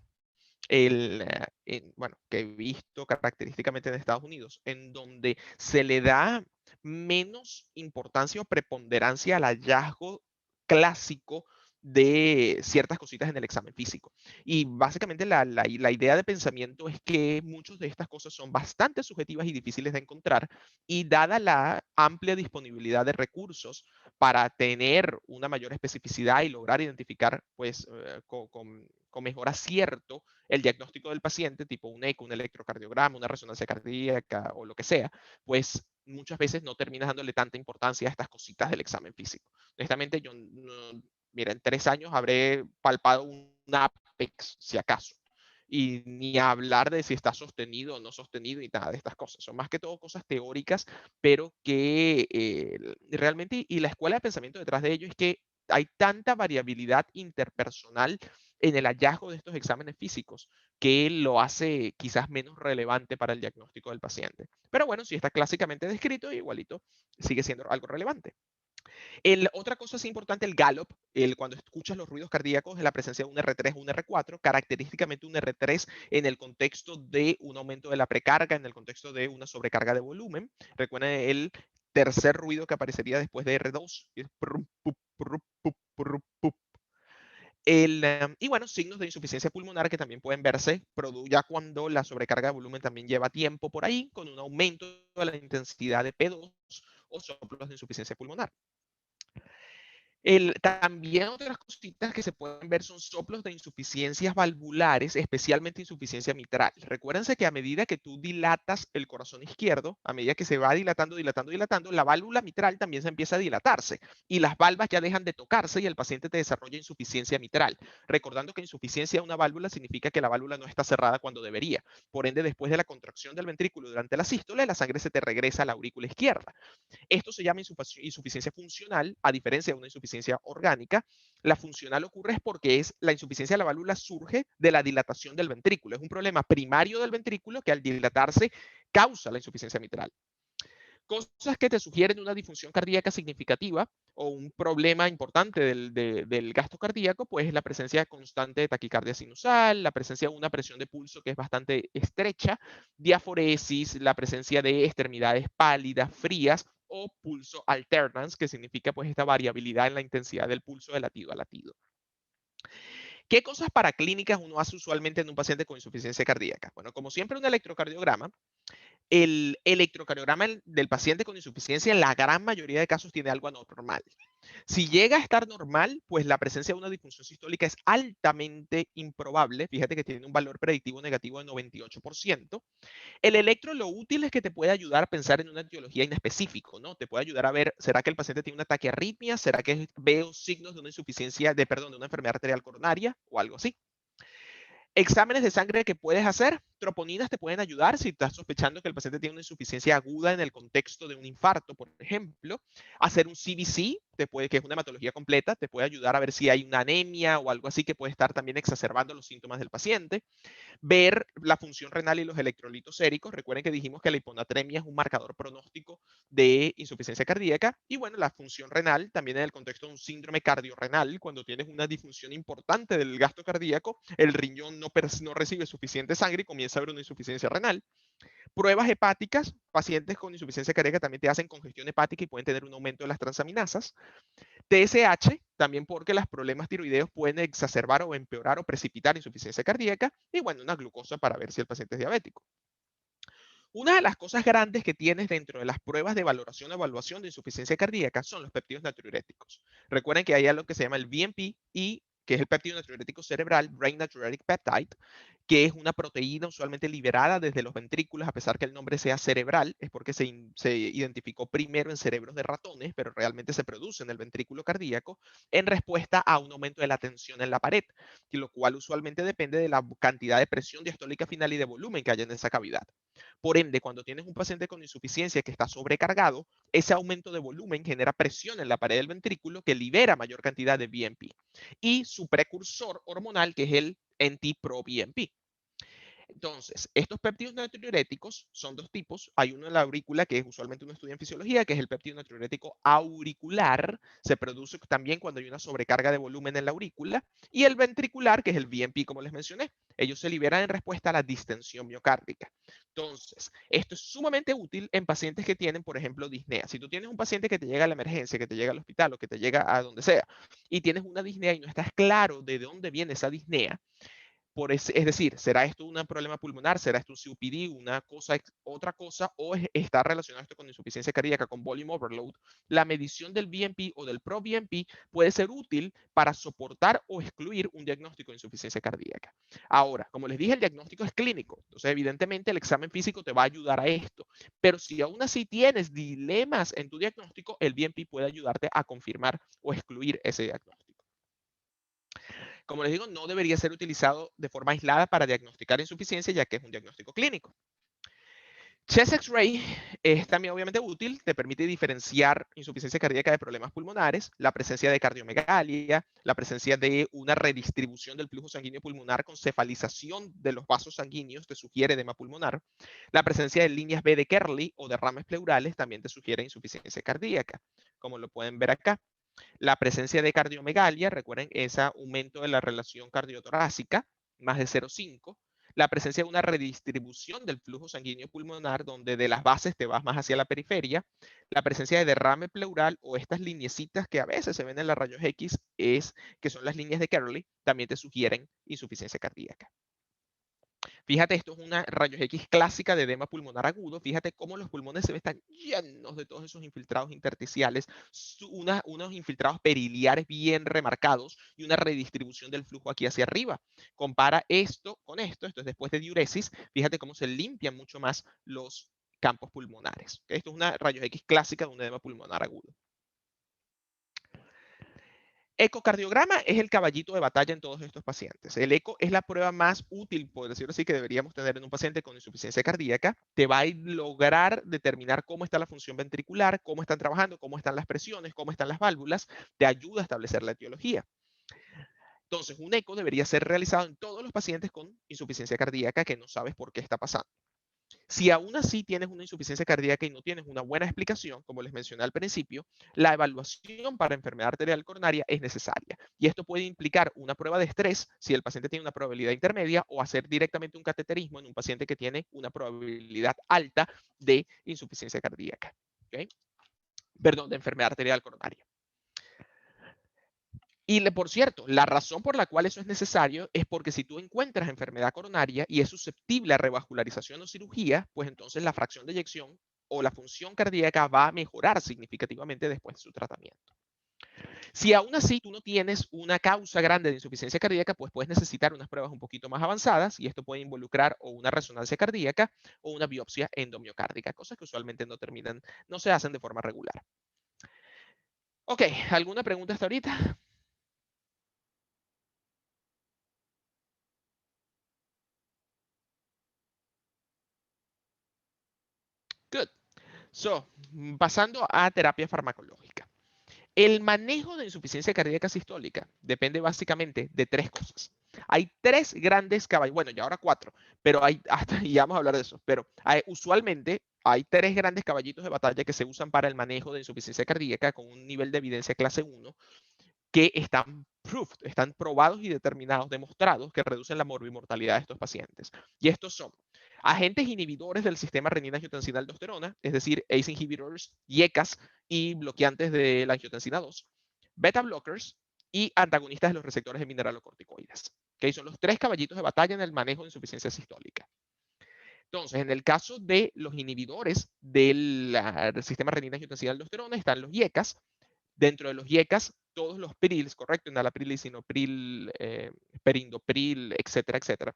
bueno, que he visto característicamente en Estados Unidos, en donde se le da menos importancia o preponderancia al hallazgo clásico de ciertas cositas en el examen físico. Y básicamente la idea de pensamiento es que muchas de estas cosas son bastante subjetivas y difíciles de encontrar, y dada la amplia disponibilidad de recursos para tener una mayor especificidad y lograr identificar pues, con mejor acierto el diagnóstico del paciente, tipo un eco, un electrocardiograma, una resonancia cardíaca o lo que sea, pues muchas veces no terminas dándole tanta importancia a estas cositas del examen físico. Honestamente, yo, mira, en 3 años habré palpado un apex, si acaso. Y ni hablar de si está sostenido o no sostenido y nada de estas cosas. Son más que todo cosas teóricas, pero que realmente, y la escuela de pensamiento detrás de ello es que hay tanta variabilidad interpersonal en el hallazgo de estos exámenes físicos que lo hace quizás menos relevante para el diagnóstico del paciente. Pero bueno, si está clásicamente descrito, igualito sigue siendo algo relevante. Otra cosa es importante, el gallop, cuando escuchas los ruidos cardíacos en la presencia de un R3 o un R4, característicamente un R3 en el contexto de un aumento de la precarga, en el contexto de una sobrecarga de volumen. Recuerden el tercer ruido que aparecería después de R2, que es prum, pup, prup, pup, prup, pup. Y bueno, signos de insuficiencia pulmonar que también pueden verse ya cuando la sobrecarga de volumen también lleva tiempo por ahí, con un aumento de la intensidad de P2 o soplos de insuficiencia pulmonar. También otras cositas que se pueden ver son soplos de insuficiencias valvulares, especialmente insuficiencia mitral. Recuérdense que a medida que tú dilatas el corazón izquierdo, a medida que se va dilatando, la válvula mitral también se empieza a dilatarse y las valvas ya dejan de tocarse y el paciente te desarrolla insuficiencia mitral. Recordando que insuficiencia de una válvula significa que la válvula no está cerrada cuando debería. Por ende, después de la contracción del ventrículo durante la sístole, la sangre se te regresa a la aurícula izquierda. Esto se llama insuficiencia funcional, a diferencia de una insuficiencia orgánica. La funcional ocurre es porque la insuficiencia de la válvula surge de la dilatación del ventrículo. Es un problema primario del ventrículo que al dilatarse causa la insuficiencia mitral. Cosas que te sugieren una disfunción cardíaca significativa o un problema importante del gasto cardíaco, pues la presencia constante de taquicardia sinusal, la presencia de una presión de pulso que es bastante estrecha, diaforesis, la presencia de extremidades pálidas, frías o pulso alternance, que significa pues esta variabilidad en la intensidad del pulso de latido a latido. ¿Qué cosas paraclínicas uno hace usualmente en un paciente con insuficiencia cardíaca? Bueno, como siempre, un electrocardiograma. El electrocardiograma del paciente con insuficiencia en la gran mayoría de casos tiene algo anormal. Si llega a estar normal, pues la presencia de una disfunción sistólica es altamente improbable. Fíjate que tiene un valor predictivo negativo de 98%. El electro lo útil es que te puede ayudar a pensar en una etiología inespecífica, ¿no? Te puede ayudar a ver, ¿será que el paciente tiene una taquiarritmia? ¿Será que veo signos de una insuficiencia, de una enfermedad arterial coronaria o algo así? Exámenes de sangre que puedes hacer, troponinas te pueden ayudar si estás sospechando que el paciente tiene una insuficiencia aguda en el contexto de un infarto, por ejemplo. Hacer un CBC, que es una hematología completa, te puede ayudar a ver si hay una anemia o algo así que puede estar también exacerbando los síntomas del paciente. Ver la función renal y los electrolitos séricos. Recuerden que dijimos que la hiponatremia es un marcador pronóstico de insuficiencia cardíaca. Y bueno, la función renal también en el contexto de un síndrome cardiorrenal, cuando tienes una disfunción importante del gasto cardíaco, el riñón no recibe suficiente sangre y comienza a haber una insuficiencia renal. Pruebas hepáticas, pacientes con insuficiencia cardíaca también te hacen congestión hepática y pueden tener un aumento de las transaminasas. TSH, también porque los problemas tiroideos pueden exacerbar o empeorar o precipitar insuficiencia cardíaca. Y bueno, una glucosa para ver si el paciente es diabético. Una de las cosas grandes que tienes dentro de las pruebas de valoración o evaluación de insuficiencia cardíaca son los péptidos natriuréticos. Recuerden que hay algo que se llama el BNP y que es el péptido natriurético cerebral, Brain Natriuretic Peptide, que es una proteína usualmente liberada desde los ventrículos, a pesar que el nombre sea cerebral, es porque se identificó primero en cerebros de ratones, pero realmente se produce en el ventrículo cardíaco en respuesta a un aumento de la tensión en la pared, lo cual usualmente depende de la cantidad de presión diastólica final y de volumen que haya en esa cavidad. Por ende, cuando tienes un paciente con insuficiencia que está sobrecargado, ese aumento de volumen genera presión en la pared del ventrículo que libera mayor cantidad de BNP y su precursor hormonal, que es el NT-proBNP. Entonces, estos péptidos natriuréticos son dos tipos. Hay uno en la aurícula, que es usualmente uno estudia en fisiología, que es el péptido natriurético auricular. Se produce también cuando hay una sobrecarga de volumen en la aurícula. Y el ventricular, que es el BNP, como les mencioné. Ellos se liberan en respuesta a la distensión miocárdica. Entonces, esto es sumamente útil en pacientes que tienen, por ejemplo, disnea. Si tú tienes un paciente que te llega a la emergencia, que te llega al hospital o que te llega a donde sea, y tienes una disnea y no estás claro de dónde viene esa disnea, es decir, ¿será esto un problema pulmonar? ¿Será esto un COPD? ¿Una cosa, otra cosa? ¿O está relacionado esto con insuficiencia cardíaca, con volume overload? La medición del BNP o del proBNP puede ser útil para soportar o excluir un diagnóstico de insuficiencia cardíaca. Ahora, como les dije, el diagnóstico es clínico. Entonces, evidentemente, el examen físico te va a ayudar a esto. Pero si aún así tienes dilemas en tu diagnóstico, el BNP puede ayudarte a confirmar o excluir ese diagnóstico. Como les digo, no debería ser utilizado de forma aislada para diagnosticar insuficiencia, ya que es un diagnóstico clínico. Chest X-ray es también obviamente útil, te permite diferenciar insuficiencia cardíaca de problemas pulmonares, la presencia de cardiomegalia, la presencia de una redistribución del flujo sanguíneo pulmonar con cefalización de los vasos sanguíneos te sugiere edema pulmonar, la presencia de líneas B de Kerley o derrames pleurales también te sugiere insuficiencia cardíaca, como lo pueden ver acá. La presencia de cardiomegalia, recuerden, ese aumento de la relación cardiotorácica, más de 0,5. La presencia de una redistribución del flujo sanguíneo pulmonar, donde de las bases te vas más hacia la periferia. La presencia de derrame pleural o estas lineecitas que a veces se ven en los rayos X, que son las líneas de Kerley, también te sugieren insuficiencia cardíaca. Fíjate, esto es una rayos X clásica de edema pulmonar agudo. Fíjate cómo los pulmones se ven tan llenos de todos esos infiltrados intersticiales, unos infiltrados periliares bien remarcados y una redistribución del flujo aquí hacia arriba. Compara esto con esto es después de diuresis. Fíjate cómo se limpian mucho más los campos pulmonares. Esto es una rayos X clásica de un edema pulmonar agudo. Ecocardiograma es el caballito de batalla en todos estos pacientes. El eco es la prueba más útil, por decirlo así, que deberíamos tener en un paciente con insuficiencia cardíaca. Te va a lograr determinar cómo está la función ventricular, cómo están trabajando, cómo están las presiones, cómo están las válvulas. Te ayuda a establecer la etiología. Entonces, un eco debería ser realizado en todos los pacientes con insuficiencia cardíaca que no sabes por qué está pasando. Si aún así tienes una insuficiencia cardíaca y no tienes una buena explicación, como les mencioné al principio, la evaluación para enfermedad arterial coronaria es necesaria. Y esto puede implicar una prueba de estrés si el paciente tiene una probabilidad intermedia o hacer directamente un cateterismo en un paciente que tiene una probabilidad alta de insuficiencia cardíaca. ¿Okay? Perdón, de enfermedad arterial coronaria. Y por cierto, la razón por la cual eso es necesario es porque si tú encuentras enfermedad coronaria y es susceptible a revascularización o cirugía, pues entonces la fracción de eyección o la función cardíaca va a mejorar significativamente después de su tratamiento. Si aún así tú no tienes una causa grande de insuficiencia cardíaca, pues puedes necesitar unas pruebas un poquito más avanzadas y esto puede involucrar o una resonancia cardíaca o una biopsia endomiocárdica, cosas que usualmente no se hacen de forma regular. Ok, ¿alguna pregunta hasta ahorita? Good. So, pasando a terapia farmacológica. El manejo de insuficiencia cardíaca sistólica depende básicamente de tres cosas. Hay tres grandes caballos, bueno, ya ahora cuatro, pero hay hasta, y ya vamos a hablar de eso, pero usualmente hay tres grandes caballitos de batalla que se usan para el manejo de insuficiencia cardíaca con un nivel de evidencia clase 1 que están están probados y determinados, demostrados que reducen la morbimortalidad de estos pacientes. Y estos son Agentes inhibidores del sistema renina-angiotensina-aldosterona, es decir, ACE inhibitors, IECAS y bloqueantes de la angiotensina 2, beta blockers y antagonistas de los receptores de mineralocorticoides. ¿Okay? Son los tres caballitos de batalla en el manejo de insuficiencia sistólica. Entonces, en el caso de los inhibidores del sistema renina-angiotensina-aldosterona están los IECAS. Dentro de los IECAS, todos los PRILs, correcto, enalapril, lisinopril, perindopril, etcétera, etcétera.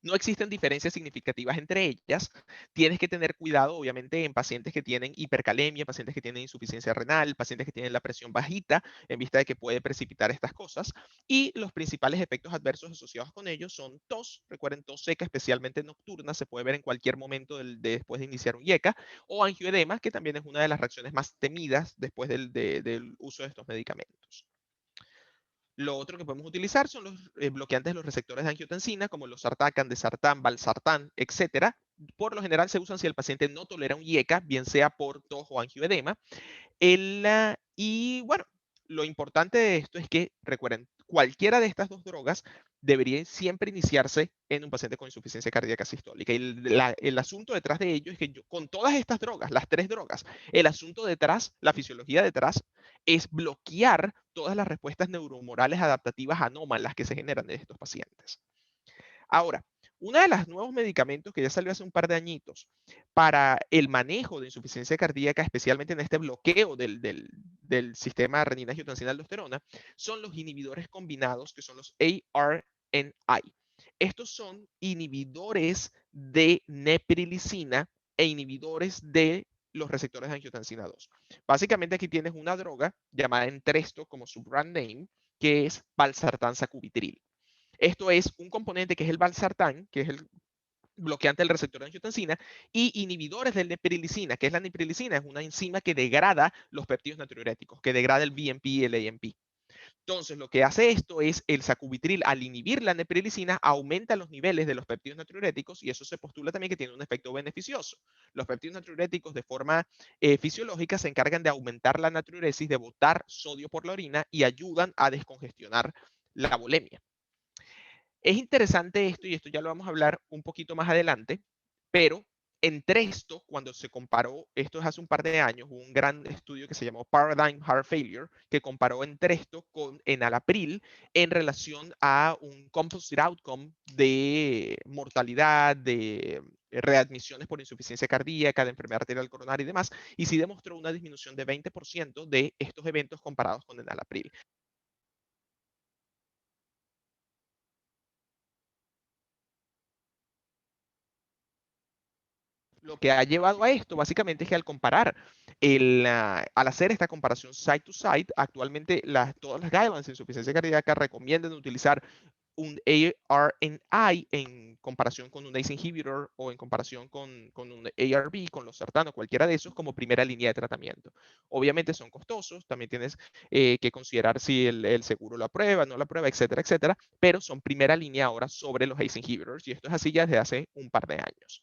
No existen diferencias significativas entre ellas. Tienes que tener cuidado, obviamente, en pacientes que tienen hipercalemia, pacientes que tienen insuficiencia renal, pacientes que tienen la presión bajita, en vista de que puede precipitar estas cosas. Y los principales efectos adversos asociados con ellos son tos. Recuerden, tos seca, especialmente nocturna, se puede ver en cualquier momento después de iniciar un IECA, o angioedema, que también es una de las reacciones más temidas después del uso de estos medicamentos. Lo otro que podemos utilizar son los bloqueantes de los receptores de angiotensina, como los sartán, desartán, valsartán, etcétera. Por lo general se usan si el paciente no tolera un IECA, bien sea por tos o angioedema. Y bueno, lo importante de esto es que, recuerden, cualquiera de estas dos drogas debería siempre iniciarse en un paciente con insuficiencia cardíaca sistólica. Y el asunto detrás de ello es que con todas estas drogas, las tres drogas, el asunto detrás, la fisiología detrás, es bloquear todas las respuestas neuromorales adaptativas anómalas que se generan en estos pacientes. Ahora, uno de los nuevos medicamentos que ya salió hace un par de añitos para el manejo de insuficiencia cardíaca, especialmente en este bloqueo del sistema renina-angiotensina-aldosterona, son los inhibidores combinados, que son los ARNI. Estos son inhibidores de neprilicina e inhibidores de los receptores de angiotensina 2. Básicamente aquí tienes una droga llamada Entresto como su brand name, que es valsartán sacubitril. Esto es un componente que es el valsartán, que es el bloqueante del receptor de angiotensina, y inhibidores de neprilicina, que es la neprilicina, es una enzima que degrada los péptidos natriuréticos, que degrada el BMP y el AMP. Entonces, lo que hace esto es el sacubitril, al inhibir la neprilicina, aumenta los niveles de los péptidos natriuréticos y eso se postula también que tiene un efecto beneficioso. Los péptidos natriuréticos de forma fisiológica se encargan de aumentar la natriuresis, de botar sodio por la orina y ayudan a descongestionar la bulimia. Es interesante esto, y esto ya lo vamos a hablar un poquito más adelante, pero entre esto, cuando se comparó, esto es hace un par de años, hubo un gran estudio que se llamó Paradigm Heart Failure, que comparó entre esto con enalapril en relación a un composite outcome de mortalidad, de readmisiones por insuficiencia cardíaca, de enfermedad arterial coronaria y demás, y sí demostró una disminución de 20% de estos eventos comparados con enalapril. Lo que ha llevado a esto básicamente es que al comparar, al hacer esta comparación side to side, actualmente todas las guidelines de insuficiencia cardíaca recomiendan utilizar un ARNI en comparación con un ACE inhibitor o en comparación con un ARB, con los sartanos, cualquiera de esos como primera línea de tratamiento. Obviamente son costosos, también tienes que considerar si el seguro lo aprueba, no lo aprueba, etcétera, etcétera, pero son primera línea ahora sobre los ACE inhibitors y esto es así ya desde hace un par de años.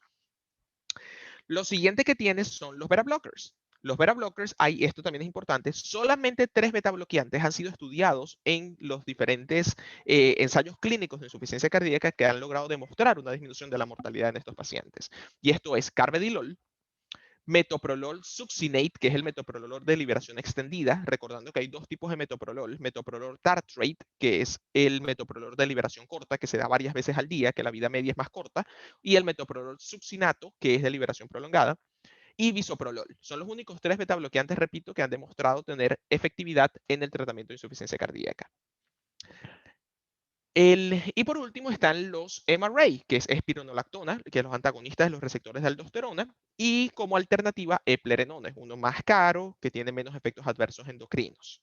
Lo siguiente que tienes son los beta blockers. Los beta blockers, esto también es importante, solamente 3 beta bloqueantes han sido estudiados en los diferentes ensayos clínicos de insuficiencia cardíaca que han logrado demostrar una disminución de la mortalidad en estos pacientes. Y esto es carvedilol, metoprolol succinate, que es el metoprolol de liberación extendida, recordando que hay dos tipos de metoprolol, metoprolol tartrate, que es el metoprolol de liberación corta, que se da varias veces al día, que la vida media es más corta, y el metoprolol succinato, que es de liberación prolongada, y bisoprolol. Son los únicos 3 betabloqueantes, repito, que han demostrado tener efectividad en el tratamiento de insuficiencia cardíaca. Y por último están los MRA, que es espironolactona, que es los antagonistas de los receptores de aldosterona, y como alternativa eplerenona, es uno más caro, que tiene menos efectos adversos endocrinos.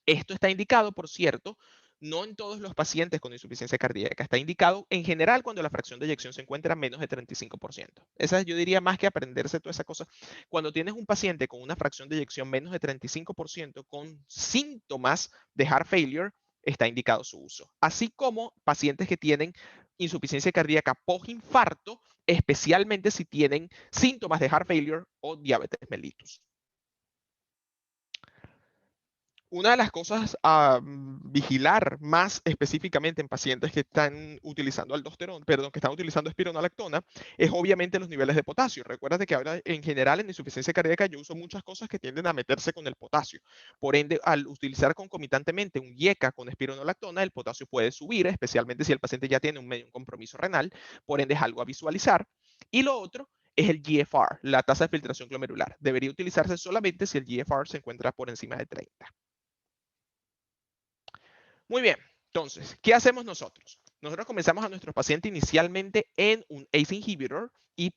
Esto está indicado, por cierto, no en todos los pacientes con insuficiencia cardíaca, está indicado en general cuando la fracción de eyección se encuentra a menos de 35%. Esa yo diría más que aprenderse toda esa cosa. Cuando tienes un paciente con una fracción de eyección menos de 35% con síntomas de heart failure, está indicado su uso. Así como pacientes que tienen insuficiencia cardíaca post-infarto, especialmente si tienen síntomas de heart failure o diabetes mellitus. Una de las cosas a vigilar más específicamente en pacientes que están utilizando aldosterona, perdón, que están utilizando espironolactona, es obviamente los niveles de potasio. Recuerda que ahora en general en insuficiencia cardíaca yo uso muchas cosas que tienden a meterse con el potasio. Por ende, al utilizar concomitantemente un IECA con espironolactona, el potasio puede subir, especialmente si el paciente ya tiene un medio compromiso renal. Por ende, es algo a visualizar. Y lo otro es el GFR, la tasa de filtración glomerular. Debería utilizarse solamente si el GFR se encuentra por encima de 30. Muy bien, entonces, ¿qué hacemos nosotros? Nosotros comenzamos a nuestro paciente inicialmente en un ACE inhibitor y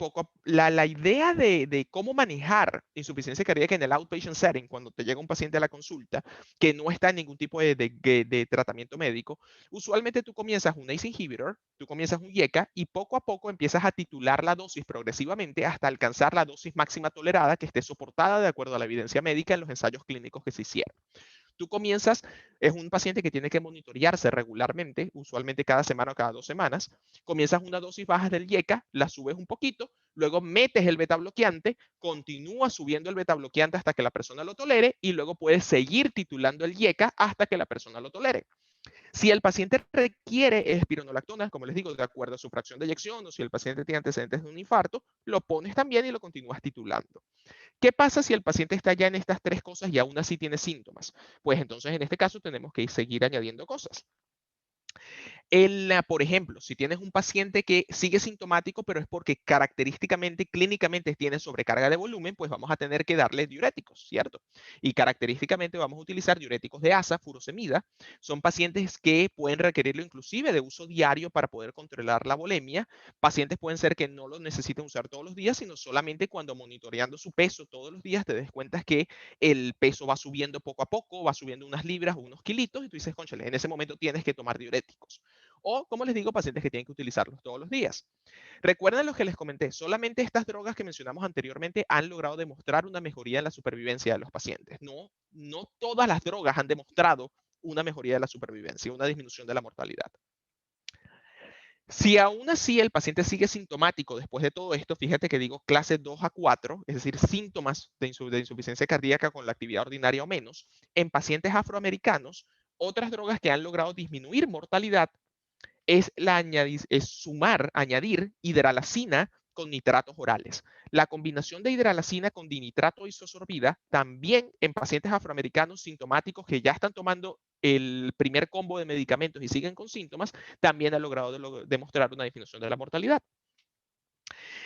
la idea de cómo manejar insuficiencia cardíaca en el outpatient setting, cuando te llega un paciente a la consulta que no está en ningún tipo de tratamiento médico, usualmente tú comienzas un ACE inhibitor, tú comienzas un IECA y poco a poco empiezas a titular la dosis progresivamente hasta alcanzar la dosis máxima tolerada que esté soportada de acuerdo a la evidencia médica en los ensayos clínicos que se hicieron. Tú comienzas, es un paciente que tiene que monitorearse regularmente, usualmente cada semana o cada 2 semanas. Comienzas una dosis baja del IECA, la subes un poquito, luego metes el beta bloqueante, continúas subiendo el beta bloqueante hasta que la persona lo tolere y luego puedes seguir titulando el IECA hasta que la persona lo tolere. Si el paciente requiere espironolactona, como les digo, de acuerdo a su fracción de eyección o si el paciente tiene antecedentes de un infarto, lo pones también y lo continúas titulando. ¿Qué pasa si el paciente está ya en estas tres cosas y aún así tiene síntomas? Pues entonces en este caso tenemos que seguir añadiendo cosas. Por ejemplo, si tienes un paciente que sigue sintomático, pero es porque característicamente, clínicamente tiene sobrecarga de volumen, pues vamos a tener que darle diuréticos, ¿cierto? Y característicamente vamos a utilizar diuréticos de ASA, furosemida. Son pacientes que pueden requerirlo inclusive de uso diario para poder controlar la volemia. Pacientes pueden ser que no lo necesiten usar todos los días, sino solamente cuando monitoreando su peso todos los días te des cuenta que el peso va subiendo poco a poco, va subiendo unas libras o unos kilitos y tú dices, conchale, en ese momento tienes que tomar diuréticos. O, como les digo, pacientes que tienen que utilizarlos todos los días. Recuerden lo que les comenté, solamente estas drogas que mencionamos anteriormente han logrado demostrar una mejoría en la supervivencia de los pacientes. No todas las drogas han demostrado una mejoría de la supervivencia, una disminución de la mortalidad. Si aún así el paciente sigue sintomático después de todo esto, fíjate que digo clase 2 a 4, es decir, síntomas de insuficiencia cardíaca con la actividad ordinaria o menos, en pacientes afroamericanos, otras drogas que han logrado disminuir mortalidad añadir hidralacina con nitratos orales. La combinación de hidralacina con dinitrato isosorbida también en pacientes afroamericanos sintomáticos que ya están tomando el primer combo de medicamentos y siguen con síntomas, también ha logrado demostrar una disminución de la mortalidad.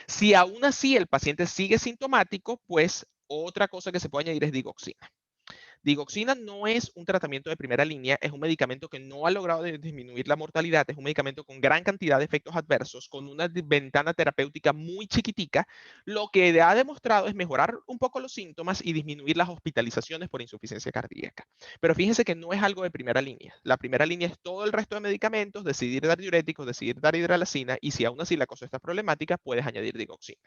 Si aún así el paciente sigue sintomático, pues otra cosa que se puede añadir es digoxina. Digoxina no es un tratamiento de primera línea, es un medicamento que no ha logrado disminuir la mortalidad, es un medicamento con gran cantidad de efectos adversos, con una ventana terapéutica muy chiquitica. Lo que ha demostrado es mejorar un poco los síntomas y disminuir las hospitalizaciones por insuficiencia cardíaca. Pero fíjense que no es algo de primera línea. La primera línea es todo el resto de medicamentos, decidir dar diuréticos, decidir dar hidralacina y si aún así la cosa está problemática, puedes añadir digoxina.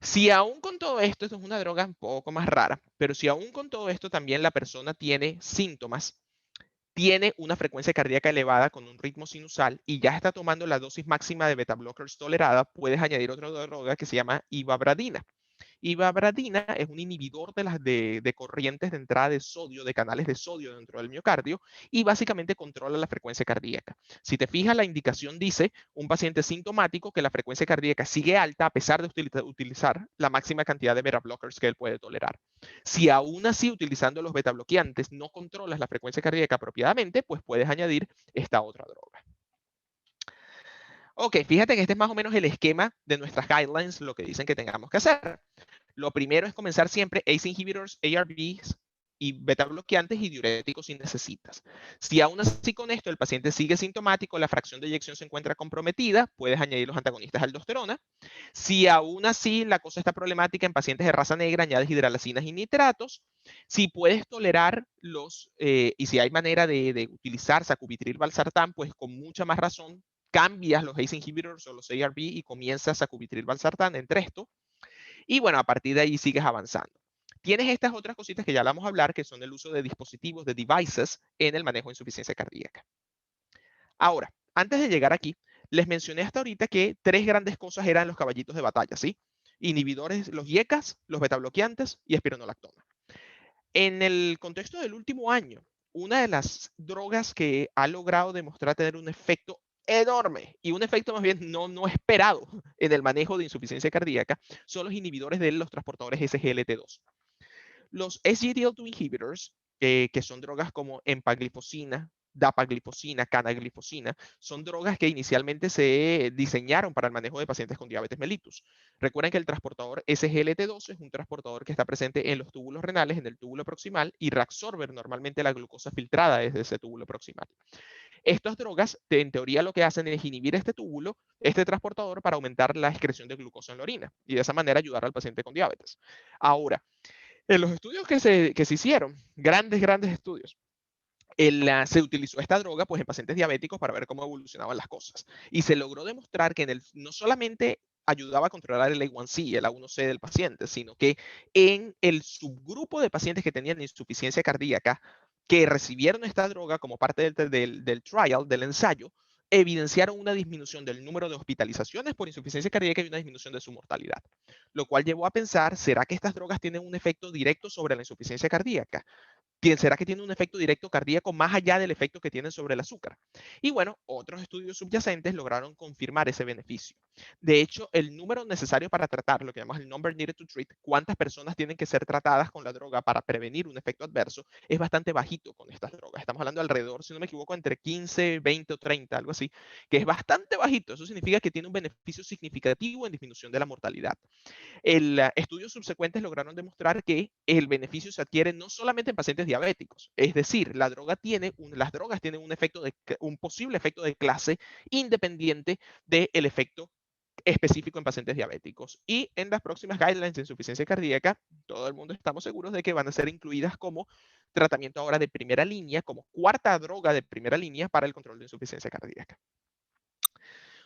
Si aún con todo esto, esto es una droga un poco más rara, pero si aún con todo esto también la persona tiene síntomas, tiene una frecuencia cardíaca elevada con un ritmo sinusal y ya está tomando la dosis máxima de beta blockers tolerada, puedes añadir otra droga que se llama ivabradina. Ivabradina es un inhibidor de corrientes de entrada de sodio, de canales de sodio dentro del miocardio y básicamente controla la frecuencia cardíaca. Si te fijas, la indicación dice un paciente sintomático que la frecuencia cardíaca sigue alta a pesar de utilizar la máxima cantidad de beta blockers que él puede tolerar. Si aún así utilizando los beta bloqueantes no controlas la frecuencia cardíaca apropiadamente, pues puedes añadir esta otra droga. Ok, fíjate que este es más o menos el esquema de nuestras guidelines, lo que dicen que tengamos que hacer. Lo primero es comenzar siempre ACE inhibitors, ARBs y beta bloqueantes y diuréticos si necesitas. Si aún así con esto el paciente sigue sintomático, la fracción de eyección se encuentra comprometida, puedes añadir los antagonistas de aldosterona. Si aún así la cosa está problemática en pacientes de raza negra, añades hidralacinas y nitratos. Si puedes tolerar y si hay manera de utilizar sacubitril valsartán, pues con mucha más razón cambias los ACE inhibitors o los ARB y comienzas sacubitril valsartán entre esto. Y bueno, a partir de ahí sigues avanzando. Tienes estas otras cositas que ya vamos a hablar, que son el uso de dispositivos, de devices, en el manejo de insuficiencia cardíaca. Ahora, antes de llegar aquí, les mencioné hasta ahorita que tres grandes cosas eran los caballitos de batalla, ¿sí? Inhibidores, los IECAs, los betabloqueantes y espironolactona. En el contexto del último año, una de las drogas que ha logrado demostrar tener un efecto enorme y un efecto más bien no esperado en el manejo de insuficiencia cardíaca son los inhibidores de los transportadores SGLT2. Los SGLT2 inhibitors, que son drogas como empaglifosina, dapaglifosina, canaglifosina, son drogas que inicialmente se diseñaron para el manejo de pacientes con diabetes mellitus. Recuerden que el transportador SGLT2 es un transportador que está presente en los túbulos renales, en el túbulo proximal, y reabsorbe normalmente la glucosa filtrada desde ese túbulo proximal. Estas drogas, en teoría, lo que hacen es inhibir este túbulo, este transportador, para aumentar la excreción de glucosa en la orina y de esa manera ayudar al paciente con diabetes. Ahora, en los estudios que se hicieron, grandes estudios, se utilizó esta droga pues, en pacientes diabéticos para ver cómo evolucionaban las cosas. Y se logró demostrar que no solamente ayudaba a controlar el A1C, el A1C del paciente, sino que en el subgrupo de pacientes que tenían insuficiencia cardíaca que recibieron esta droga como parte del trial, del ensayo, evidenciaron una disminución del número de hospitalizaciones por insuficiencia cardíaca y una disminución de su mortalidad. Lo cual llevó a pensar, ¿será que estas drogas tienen un efecto directo sobre la insuficiencia cardíaca? ¿Será que tiene un efecto directo cardíaco más allá del efecto que tienen sobre el azúcar? Y bueno, otros estudios subyacentes lograron confirmar ese beneficio. De hecho, el número necesario para tratar, lo que llamamos el number needed to treat, cuántas personas tienen que ser tratadas con la droga para prevenir un efecto adverso, es bastante bajito con estas drogas. Estamos hablando alrededor, si no me equivoco, entre 15, 20 o 30, algo así, que es bastante bajito. Eso significa que tiene un beneficio significativo en disminución de la mortalidad. Estudios subsecuentes lograron demostrar que el beneficio se adquiere no solamente en pacientes diabéticos, es decir, las drogas tienen un posible efecto de clase independiente del efecto específico en pacientes diabéticos. Y en las próximas guidelines de insuficiencia cardíaca, todo el mundo estamos seguros de que van a ser incluidas como tratamiento ahora de primera línea, como cuarta droga de primera línea para el control de insuficiencia cardíaca.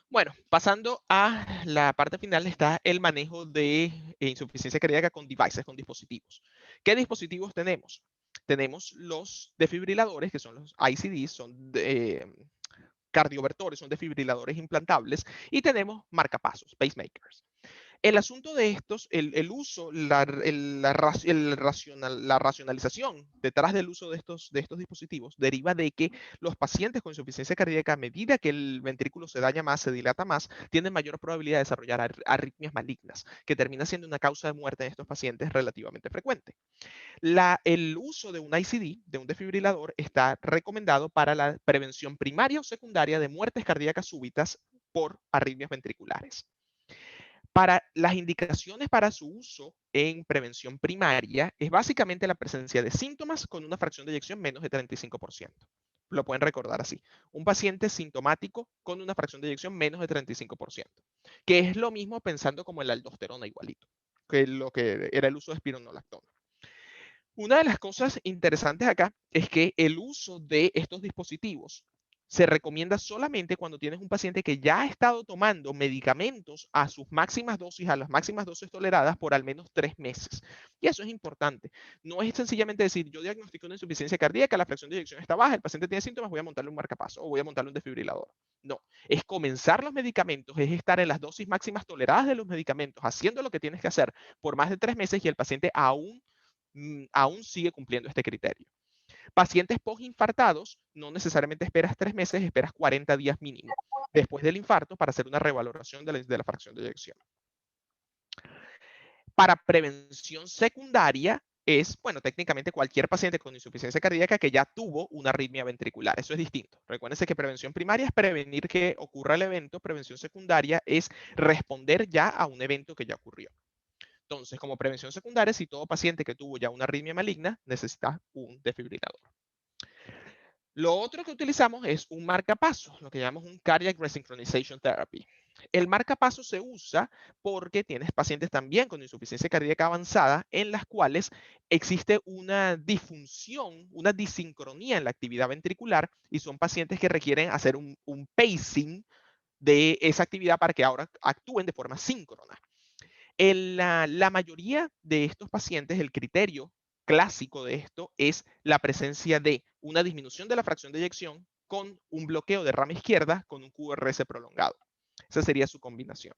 Bueno, pasando a la parte final está el manejo de insuficiencia cardíaca con devices, con dispositivos. ¿Qué dispositivos tenemos? Tenemos los desfibriladores, que son los ICDs, son cardiovertores, son desfibriladores implantables, y tenemos marcapasos, pacemakers. El asunto de estos, el uso, la racionalización detrás del uso de estos dispositivos deriva de que los pacientes con insuficiencia cardíaca, a medida que el ventrículo se daña más, se dilata más, tienen mayor probabilidad de desarrollar arritmias malignas, que termina siendo una causa de muerte en estos pacientes relativamente frecuente. El uso de un ICD, de un desfibrilador, está recomendado para la prevención primaria o secundaria de muertes cardíacas súbitas por arritmias ventriculares. Para las indicaciones para su uso en prevención primaria es básicamente la presencia de síntomas con una fracción de eyección menos de 35%. Lo pueden recordar así. Un paciente sintomático con una fracción de eyección menos de 35%, que es lo mismo pensando como el aldosterona igualito, que lo que era el uso de espironolactona. Una de las cosas interesantes acá es que el uso de estos dispositivos se recomienda solamente cuando tienes un paciente que ya ha estado tomando medicamentos a sus máximas dosis, a las máximas dosis toleradas por al menos 3 meses. Y eso es importante. No es sencillamente decir, yo diagnostico una insuficiencia cardíaca, la fracción de eyección está baja, el paciente tiene síntomas, voy a montarle un marcapaso o voy a montarle un desfibrilador. No, es comenzar los medicamentos, es estar en las dosis máximas toleradas de los medicamentos, haciendo lo que tienes que hacer por más de 3 meses y el paciente aún sigue cumpliendo este criterio. Pacientes postinfartados, no necesariamente esperas 3 meses, esperas 40 días mínimo después del infarto para hacer una revaloración de la fracción de eyección. Para prevención secundaria es, bueno, técnicamente cualquier paciente con insuficiencia cardíaca que ya tuvo una arritmia ventricular. Eso es distinto. Recuérdense que prevención primaria es prevenir que ocurra el evento, prevención secundaria es responder ya a un evento que ya ocurrió. Entonces, como prevención secundaria, si todo paciente que tuvo ya una arritmia maligna necesita un desfibrilador. Lo otro que utilizamos es un marcapasos, lo que llamamos un Cardiac Resynchronization Therapy. El marcapasos se usa porque tienes pacientes también con insuficiencia cardíaca avanzada en las cuales existe una disfunción, una disincronía en la actividad ventricular y son pacientes que requieren hacer un pacing de esa actividad para que ahora actúen de forma síncrona. En la mayoría de estos pacientes, el criterio clásico de esto es la presencia de una disminución de la fracción de eyección con un bloqueo de rama izquierda con un QRS prolongado. Esa sería su combinación.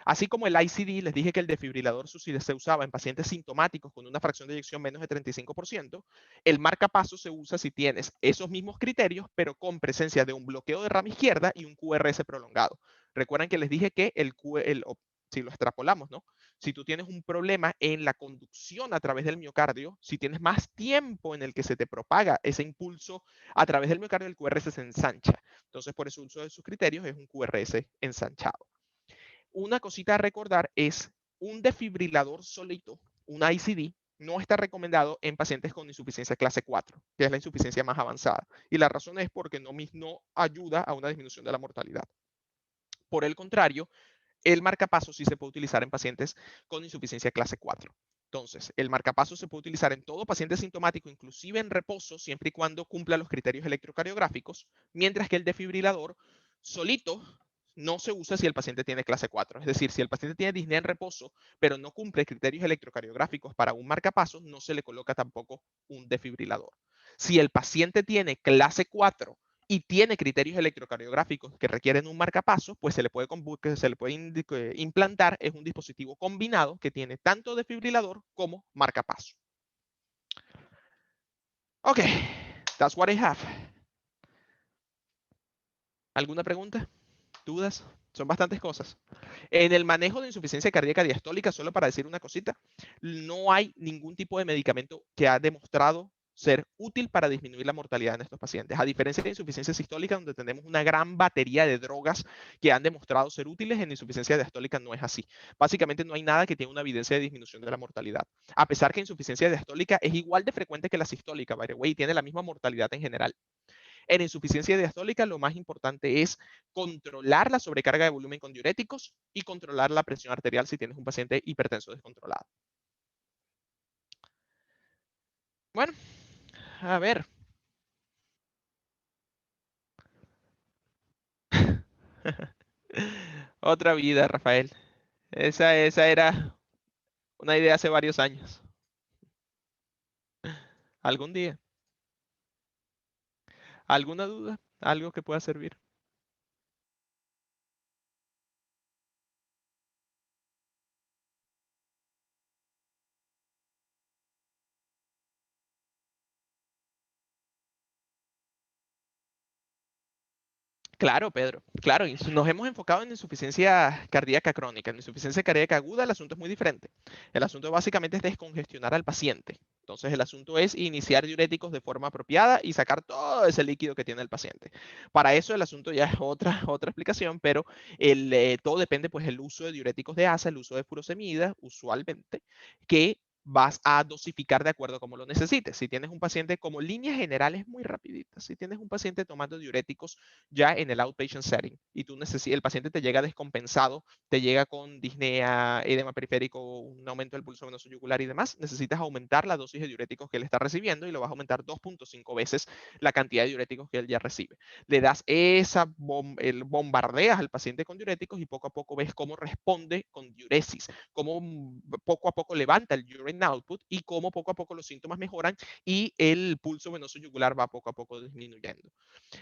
Así como el ICD, les dije que el desfibrilador se usaba en pacientes sintomáticos con una fracción de eyección menos de 35%, el marcapasos se usa si tienes esos mismos criterios, pero con presencia de un bloqueo de rama izquierda y un QRS prolongado. Recuerden que les dije que si lo extrapolamos, ¿no? Si tú tienes un problema en la conducción a través del miocardio, si tienes más tiempo en el que se te propaga ese impulso a través del miocardio, el QRS se ensancha. Entonces, por eso el uso de sus criterios es un QRS ensanchado. Una cosita a recordar es un desfibrilador solito, un ICD, no está recomendado en pacientes con insuficiencia clase 4, que es la insuficiencia más avanzada. Y la razón es porque no ayuda a una disminución de la mortalidad. Por el contrario, el marcapasos sí se puede utilizar en pacientes con insuficiencia clase 4. Entonces, el marcapasos se puede utilizar en todo paciente sintomático, inclusive en reposo, siempre y cuando cumpla los criterios electrocardiográficos, mientras que el desfibrilador solito no se usa si el paciente tiene clase 4. Es decir, si el paciente tiene disnea en reposo, pero no cumple criterios electrocardiográficos para un marcapasos, no se le coloca tampoco un desfibrilador. Si el paciente tiene clase 4 y tiene criterios electrocardiográficos que requieren un marcapasos, pues se le puede implantar, es un dispositivo combinado que tiene tanto desfibrilador como marcapasos. Ok, that's what I have. ¿Alguna pregunta? ¿Dudas? Son bastantes cosas. En el manejo de insuficiencia cardíaca diastólica, solo para decir una cosita, no hay ningún tipo de medicamento que ha demostrado ser útil para disminuir la mortalidad en estos pacientes. A diferencia de insuficiencia sistólica, donde tenemos una gran batería de drogas que han demostrado ser útiles, en insuficiencia diastólica no es así. Básicamente no hay nada que tenga una evidencia de disminución de la mortalidad. A pesar que insuficiencia diastólica es igual de frecuente que la sistólica, by the way, y tiene la misma mortalidad en general. En insuficiencia diastólica, lo más importante es controlar la sobrecarga de volumen con diuréticos y controlar la presión arterial si tienes un paciente hipertenso descontrolado. Bueno, a ver. Otra vida, Rafael. Esa era una idea hace varios años. ¿Algún día? ¿Alguna duda? ¿Algo que pueda servir? Claro, Pedro. Claro, y nos hemos enfocado en insuficiencia cardíaca crónica. En insuficiencia cardíaca aguda el asunto es muy diferente. El asunto básicamente es descongestionar al paciente. Entonces el asunto es iniciar diuréticos de forma apropiada y sacar todo ese líquido que tiene el paciente. Para eso el asunto ya es otra explicación, pero todo depende pues el uso de diuréticos de ASA, el uso de furosemida, usualmente, que vas a dosificar de acuerdo a cómo lo necesites. Si tienes un paciente como línea general es muy rapidita. Si tienes un paciente tomando diuréticos ya en el outpatient setting y el paciente te llega descompensado, te llega con disnea, edema periférico, un aumento del pulso venoso yugular y demás, necesitas aumentar la dosis de diuréticos que él está recibiendo y lo vas a aumentar 2.5 veces la cantidad de diuréticos que él ya recibe. Le das bombardeas al paciente con diuréticos y poco a poco ves cómo responde con diuresis, cómo poco a poco levanta el urine output y cómo poco a poco los síntomas mejoran y el pulso venoso yugular va poco a poco disminuyendo.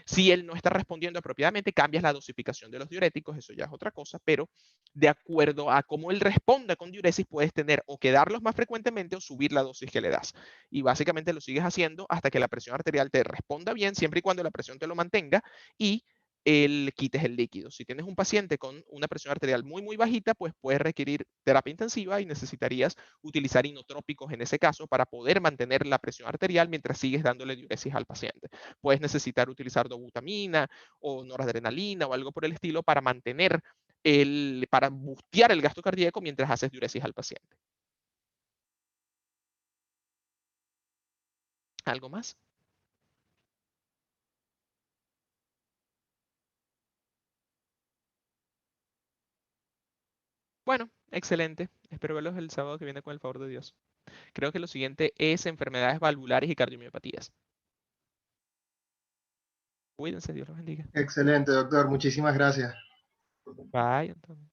Si él no está respondiendo apropiadamente, cambias la dosificación de los diuréticos, eso ya es otra cosa, pero de acuerdo a cómo él responda con diuresis, puedes tener o que darlos más frecuentemente o subir la dosis que le das. Y básicamente lo sigues haciendo hasta que la presión arterial te responda bien, siempre y cuando la presión te lo mantenga y quites el líquido. Si tienes un paciente con una presión arterial muy bajita, pues puedes requerir terapia intensiva y necesitarías utilizar inotrópicos en ese caso para poder mantener la presión arterial mientras sigues dándole diuresis al paciente. Puedes necesitar utilizar dobutamina o noradrenalina o algo por el estilo para mantener para bustear el gasto cardíaco mientras haces diuresis al paciente. ¿Algo más? Bueno, excelente. Espero verlos el sábado que viene con el favor de Dios. Creo que lo siguiente es enfermedades valvulares y cardiomiopatías. Cuídense, Dios los bendiga. Excelente, doctor. Muchísimas gracias. Bye, Antonio.